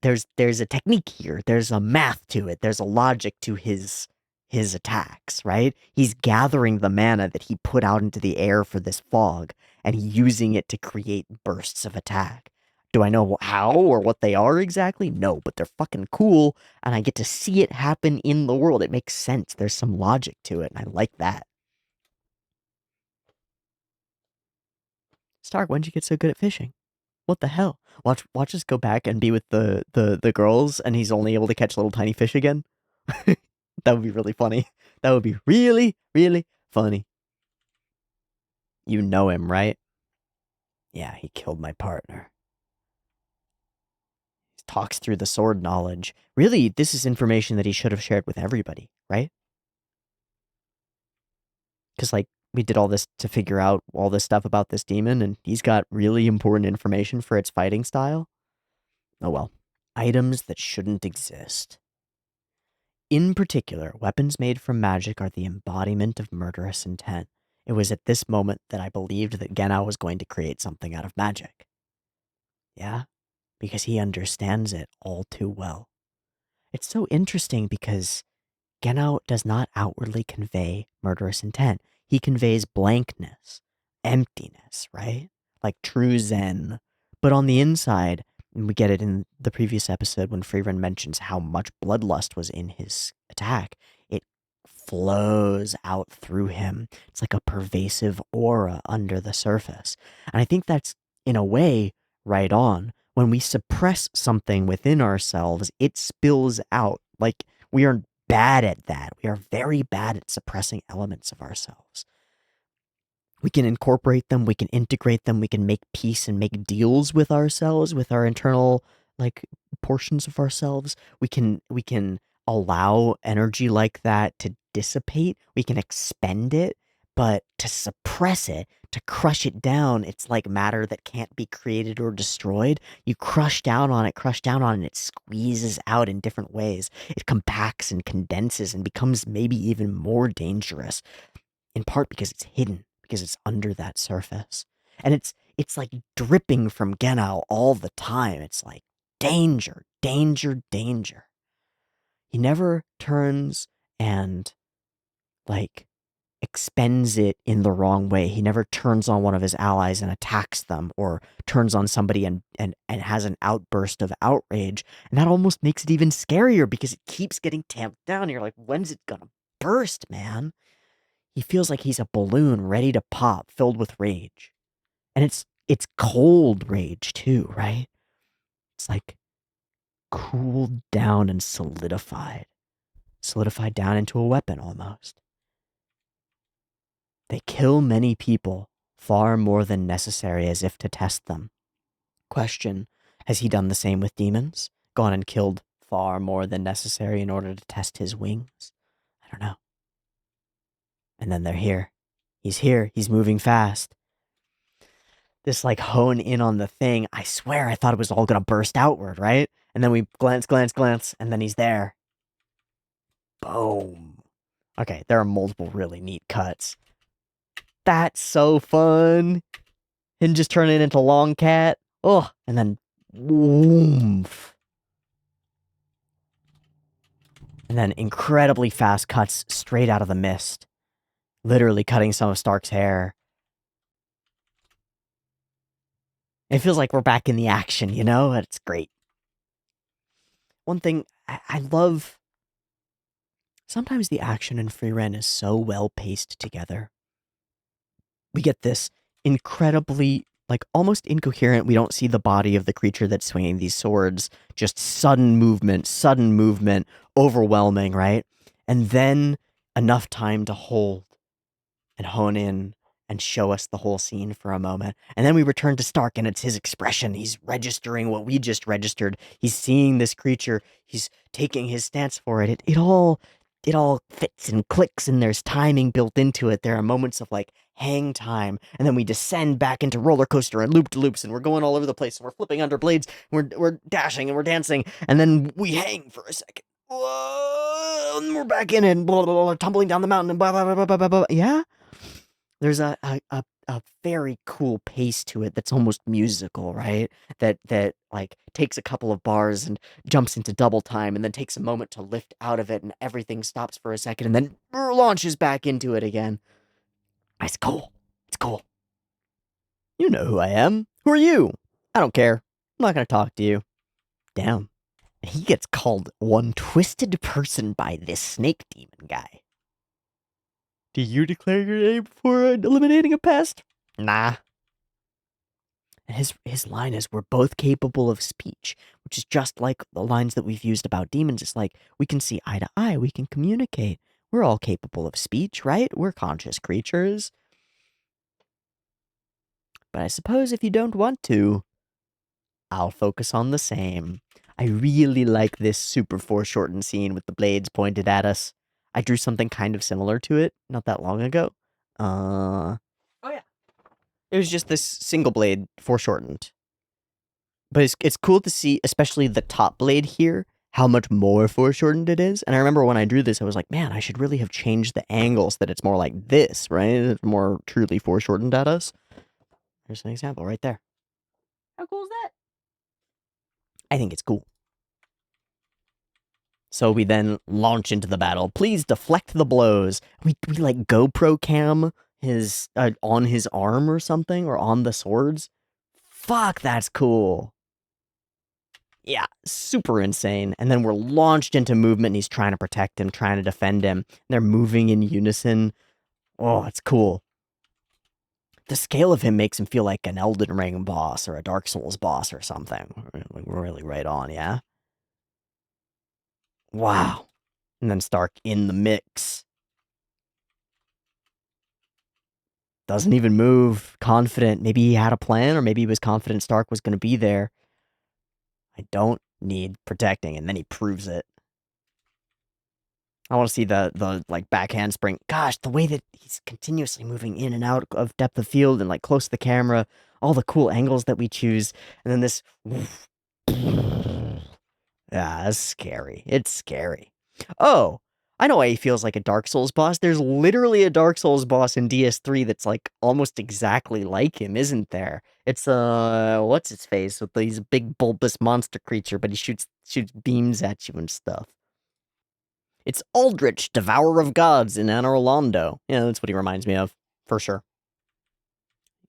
there's a technique here. There's a math to it. There's a logic to his attacks, right? He's gathering the mana that he put out into the air for this fog and using it to create bursts of attack. Do I know how or what they are exactly? No, but they're fucking cool, and I get to see it happen in the world. It makes sense. There's some logic to it, and I like that. Stark, when'd you get so good at fishing? What the hell? Watch us go back and be with the girls, and he's only able to catch little tiny fish again. That would be really funny. That would be really, really funny. You know him, right? Yeah, he killed my partner. He talks through the sword knowledge. Really, this is information that he should have shared with everybody, right? Because, like, we did all this to figure out all this stuff about this demon, and he's got really important information for its fighting style. Oh well. Items that shouldn't exist. In particular, weapons made from magic are the embodiment of murderous intent. It was at this moment that I believed that Genau was going to create something out of magic. Yeah? Because he understands it all too well. It's so interesting because Genau does not outwardly convey murderous intent. He conveys blankness, emptiness, right? Like true Zen. But on the inside, and we get it in the previous episode when Frieren mentions how much bloodlust was in his attack, it flows out through him. It's like a pervasive aura under the surface. And I think that's, in a way, right on. When we suppress something within ourselves, it spills out. Like, we are bad at that. We are very bad at suppressing elements of ourselves. We can incorporate them, we can integrate them, we can make peace and make deals with ourselves, with our internal, like, portions of ourselves. We can allow energy like that to dissipate. We can expend it, but to suppress it, to crush it down, it's like matter that can't be created or destroyed. You crush down on it, and it squeezes out in different ways. It compacts and condenses and becomes maybe even more dangerous, in part because it's hidden, because it's under that surface. And it's like dripping from Genau all the time. It's like danger, danger, danger. He never turns and, like, expends it in the wrong way. He never turns on one of his allies and attacks them, or turns on somebody and has an outburst of outrage. And that almost makes it even scarier because it keeps getting tamped down. You're like, when's it gonna burst, man? He feels like he's a balloon ready to pop, filled with rage. And it's cold rage too, right? It's like cooled down and solidified down into a weapon almost. They kill many people, far more than necessary, as if to test them. Question, has he done the same with demons? Gone and killed far more than necessary in order to test his wings? I don't know. And then they're here. He's here. He's moving fast. This, like, hone in on the thing. I swear I thought it was all gonna burst outward, right? And then we glance, and then he's there. Boom. Okay, there are multiple really neat cuts. That's so fun. And just turn it into Long Cat. Oh, and then woof. And then incredibly fast cuts straight out of the mist. Literally cutting some of Stark's hair. It feels like we're back in the action, you know? It's great. One thing I love, sometimes the action in Frieren is so well paced together. We get this incredibly, like, almost incoherent, we don't see the body of the creature that's swinging these swords, just sudden movement, overwhelming, right? And then enough time to hold and hone in and show us the whole scene for a moment. And then we return to Stark, and it's his expression. He's registering what we just registered. He's seeing this creature. He's taking his stance for it. It all fits and clicks, and there's timing built into it. There are moments of, like, hang time, and then we descend back into roller coaster and loop to loops, and we're going all over the place, and we're flipping under blades, and we're dashing, and we're dancing, and then we hang for a second. Whoa, and we're back in, and blah, blah, blah, tumbling down the mountain, and blah, blah, blah, blah, blah, blah. Yeah? There's a very cool pace to it that's almost musical, right? That like takes a couple of bars and jumps into double time, and then takes a moment to lift out of it, and everything stops for a second, and then launches back into it again. It's cool. It's cool. You know who I am. Who are you? I don't care. I'm not gonna talk to you. Damn. He gets called one twisted person by this snake demon guy. Do you declare your name before eliminating a pest? Nah. And his line is, we're both capable of speech, which is just like the lines that we've used about demons. It's like, we can see eye to eye, we can communicate. We're all capable of speech, right? We're conscious creatures. But I suppose if you don't want to, I'll focus on the same. I really like this super foreshortened scene with the blades pointed at us. I drew something kind of similar to it not that long ago. Oh yeah. It was just this single blade foreshortened. But it's cool to see, especially the top blade here, how much more foreshortened it is. And I remember when I drew this, I was like, man, I should really have changed the angles that it's more like this, right? It's more truly foreshortened at us. There's an example right there. How cool is that? I think it's cool. So we then launch into the battle. Please deflect the blows. We like GoPro cam his on his arm or something, or on the swords. Fuck, that's cool. Yeah, super insane. And then we're launched into movement, and he's trying to protect him, trying to defend him. They're moving in unison. Oh, it's cool. The scale of him makes him feel like an Elden Ring boss or a Dark Souls boss or something. Really right on, yeah? Wow. And then Stark in the mix. Doesn't even move. Confident. Maybe he had a plan, or maybe he was confident Stark was going to be there. I don't need protecting, and then he proves it. I want to see the like backhand spring. Gosh, the way that he's continuously moving in and out of depth of field and like close to the camera, all the cool angles that we choose, and then this. Yeah, it's scary. It's scary. Oh, I know why he feels like a Dark Souls boss. There's literally a Dark Souls boss in DS3 that's like almost exactly like him, isn't there? It's what's its face with these big bulbous monster creature, but he shoots beams at you and stuff. It's Aldrich, Devourer of Gods in Anor Londo. Yeah, that's what he reminds me of, for sure.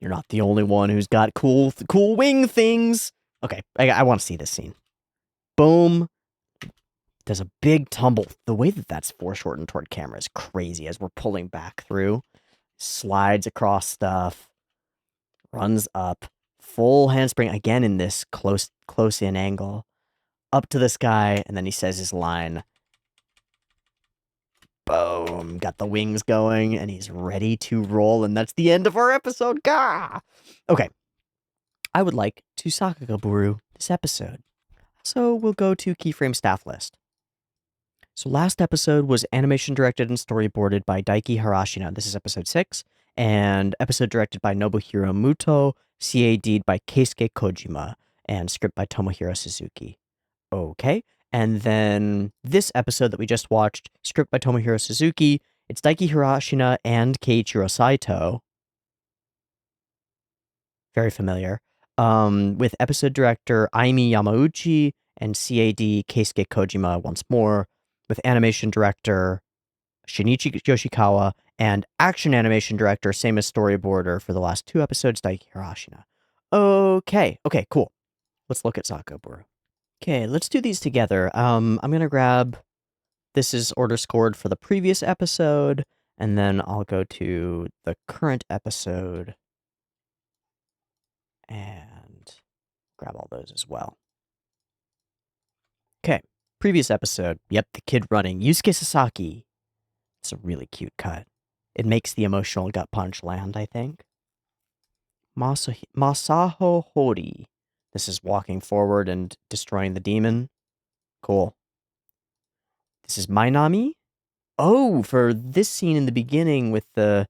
You're not the only one who's got cool wing things. Okay, I want to see this scene. Boom. There's a big tumble. The way that that's foreshortened toward camera is crazy as we're pulling back through. Slides across stuff. Runs up. Full handspring again in this close in angle. up to the sky, and then he says his line. Boom, got the wings going, and he's ready to roll, and that's the end of our episode. Gah! Okay, I would like to Sakagaburu this episode. So we'll go to keyframe staff list. So last episode was animation directed and storyboarded by Daiki Harashina. This is episode 6, and episode directed by Nobuhiro Muto, CAD'd by Keisuke Kojima, and script by Tomohiro Suzuki. Okay. And then this episode that we just watched, script by Tomohiro Suzuki, it's Daiki Harashina and Keiichiro Saito. Very familiar. With episode director Aimi Yamauchi and CAD Keisuke Kojima once more, with animation director Shinichi Yoshikawa and action animation director, same as storyboarder for the last 2 episodes, Daiki Harashina. Okay, cool. Let's look at Sakagaburu. Okay, let's do these together. I'm gonna grab, this is order scored for the previous episode, and then I'll go to the current episode and grab all those as well. Okay, previous episode. Yep, the kid running. Yusuke Sasaki. It's a really cute cut. It makes the emotional gut punch land, I think. Masaho Hori. This is walking forward and destroying the demon. Cool. This is Mainami. Oh, for this scene in the beginning with the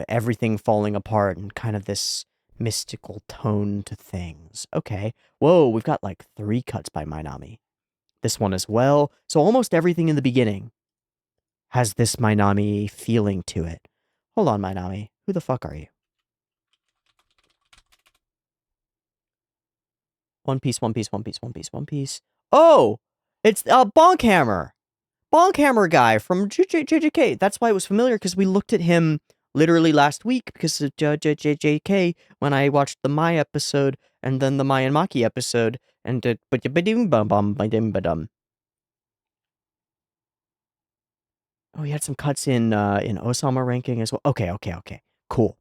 everything falling apart and kind of this mystical tone to things. Okay. Whoa, we've got like 3 cuts by Mainami. This one as well. So almost everything in the beginning has this Mainami feeling to it. Hold on, Mainami. Who the fuck are you? One Piece. Oh! It's Bonkhammer! Bonkhammer guy from JJK. That's why it was familiar, because we looked at him literally last week because of JJK when I watched the Mai episode and then the Mai and Maki episode and oh, he had some cuts in Osama ranking as well. Okay. Cool.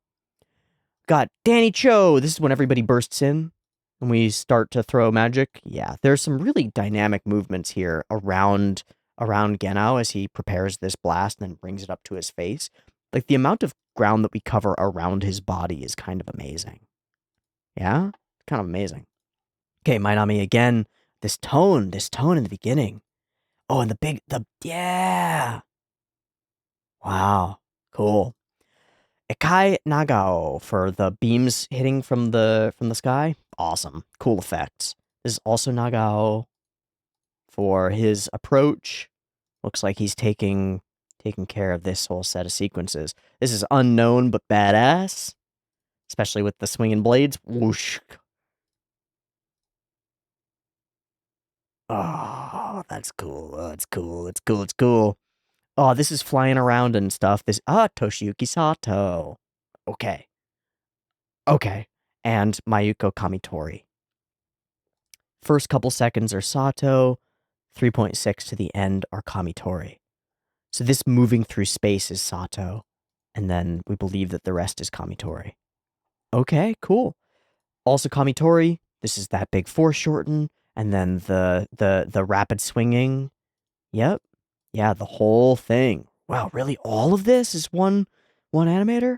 Got Danny Cho. This is when everybody bursts in. When we start to throw magic. Yeah, there's some really dynamic movements here around Genao as he prepares this blast and then brings it up to his face. Like, the amount of ground that we cover around his body is kind of amazing. Yeah? Kind of amazing. Okay, Mainami again. This tone in the beginning. Oh, and yeah! Wow. Cool. Ekai Nagao for the beams hitting from the sky. Awesome. Cool effects. This is also Nagao for his approach. Looks like he's taking care of this whole set of sequences. This is unknown but badass. Especially with the swinging blades. Whoosh. Oh, that's cool. Oh, it's cool. Oh, this is flying around and stuff. Toshiyuki Sato. Okay. And Mayuko Kamitori. First couple seconds are Sato. 3.6 to the end are Kamitori. So this moving through space is Sato. And then we believe that the rest is Kamitori. Okay, cool. Also Kamitori. This is that big foreshorten. And then the rapid swinging. Yep. Yeah, the whole thing. Wow, really? All of this is one animator?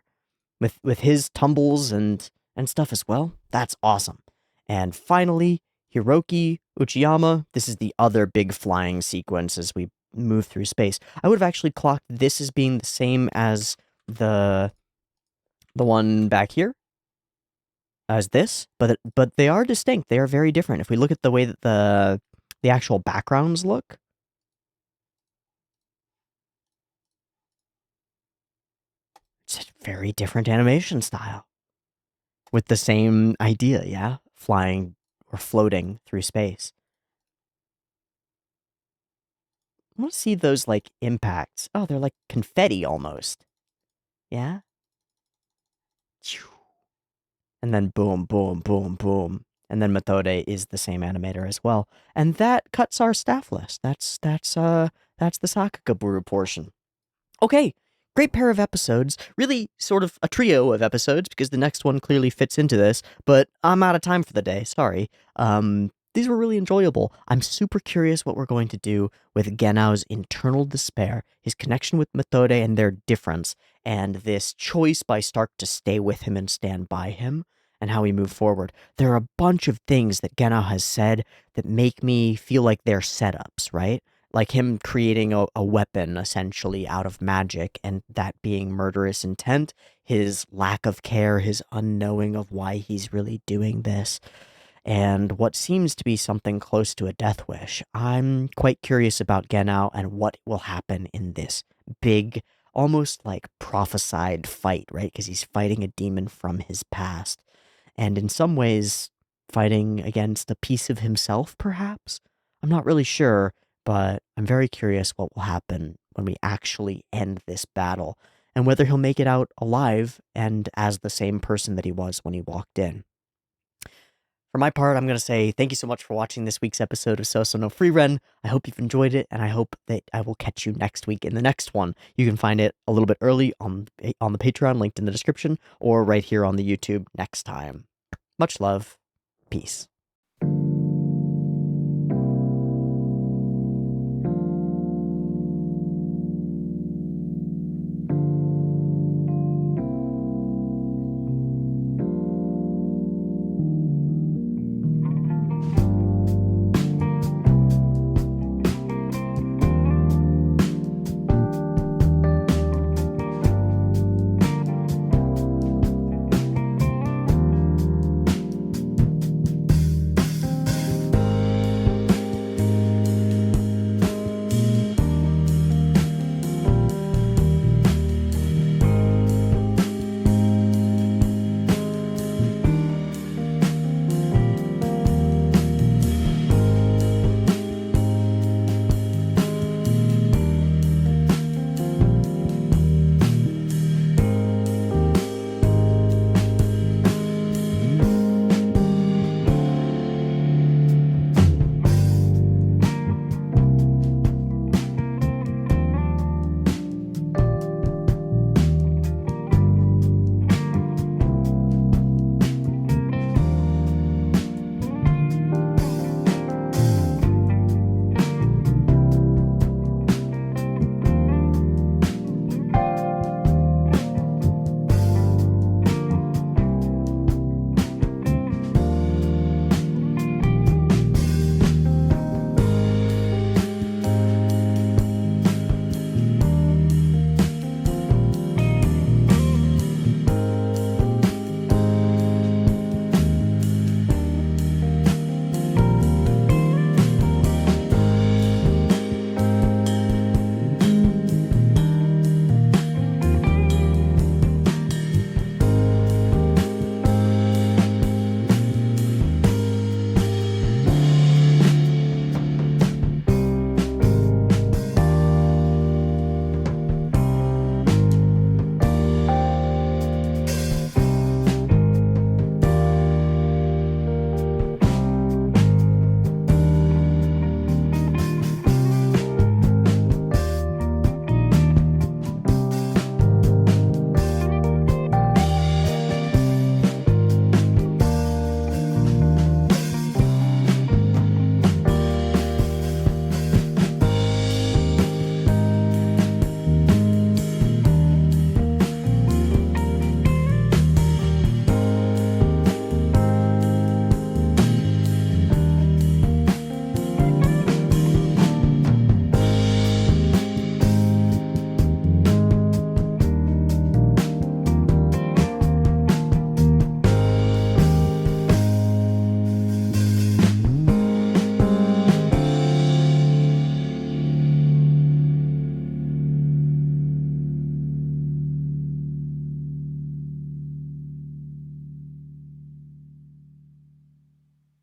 With his tumbles and stuff as well? That's awesome. And finally, Hiroki Uchiyama. This is the other big flying sequence as we move through space. I would have actually clocked this as being the same as the one back here as this, but they are distinct. They are very different. If we look at the way that the actual backgrounds look, it's a very different animation style with the same idea, yeah? Flying or floating through space. I want to see those, like, impacts. Oh, they're like confetti almost. Yeah? And then boom, boom, boom, boom. And then Methode is the same animator as well. And that cuts our staff list. That's the Sakagaburu portion. Okay, great pair of episodes. Really sort of a trio of episodes because the next one clearly fits into this, but I'm out of time for the day. Sorry. these were really enjoyable. I'm super curious what we're going to do with Gennao's internal despair, his connection with Methode and their difference, and this choice by Stark to stay with him and stand by him, and how we move forward. There are a bunch of things that Gennao has said that make me feel like they're setups, right? Like him creating a weapon essentially out of magic, and that being murderous intent, his lack of care, his unknowing of why he's really doing this, and what seems to be something close to a death wish. I'm quite curious about Gennao and what will happen in this big, almost like prophesied fight, right? Because he's fighting a demon from his past, and in some ways, fighting against a piece of himself, perhaps? I'm not really sure, but I'm very curious what will happen when we actually end this battle, and whether he'll make it out alive and as the same person that he was when he walked in. For my part, I'm going to say thank you so much for watching this week's episode of So So No Frieren. I hope you've enjoyed it, and I hope that I will catch you next week in the next one. You can find it a little bit early on the Patreon, linked in the description, or right here on the YouTube next time. Much love. Peace.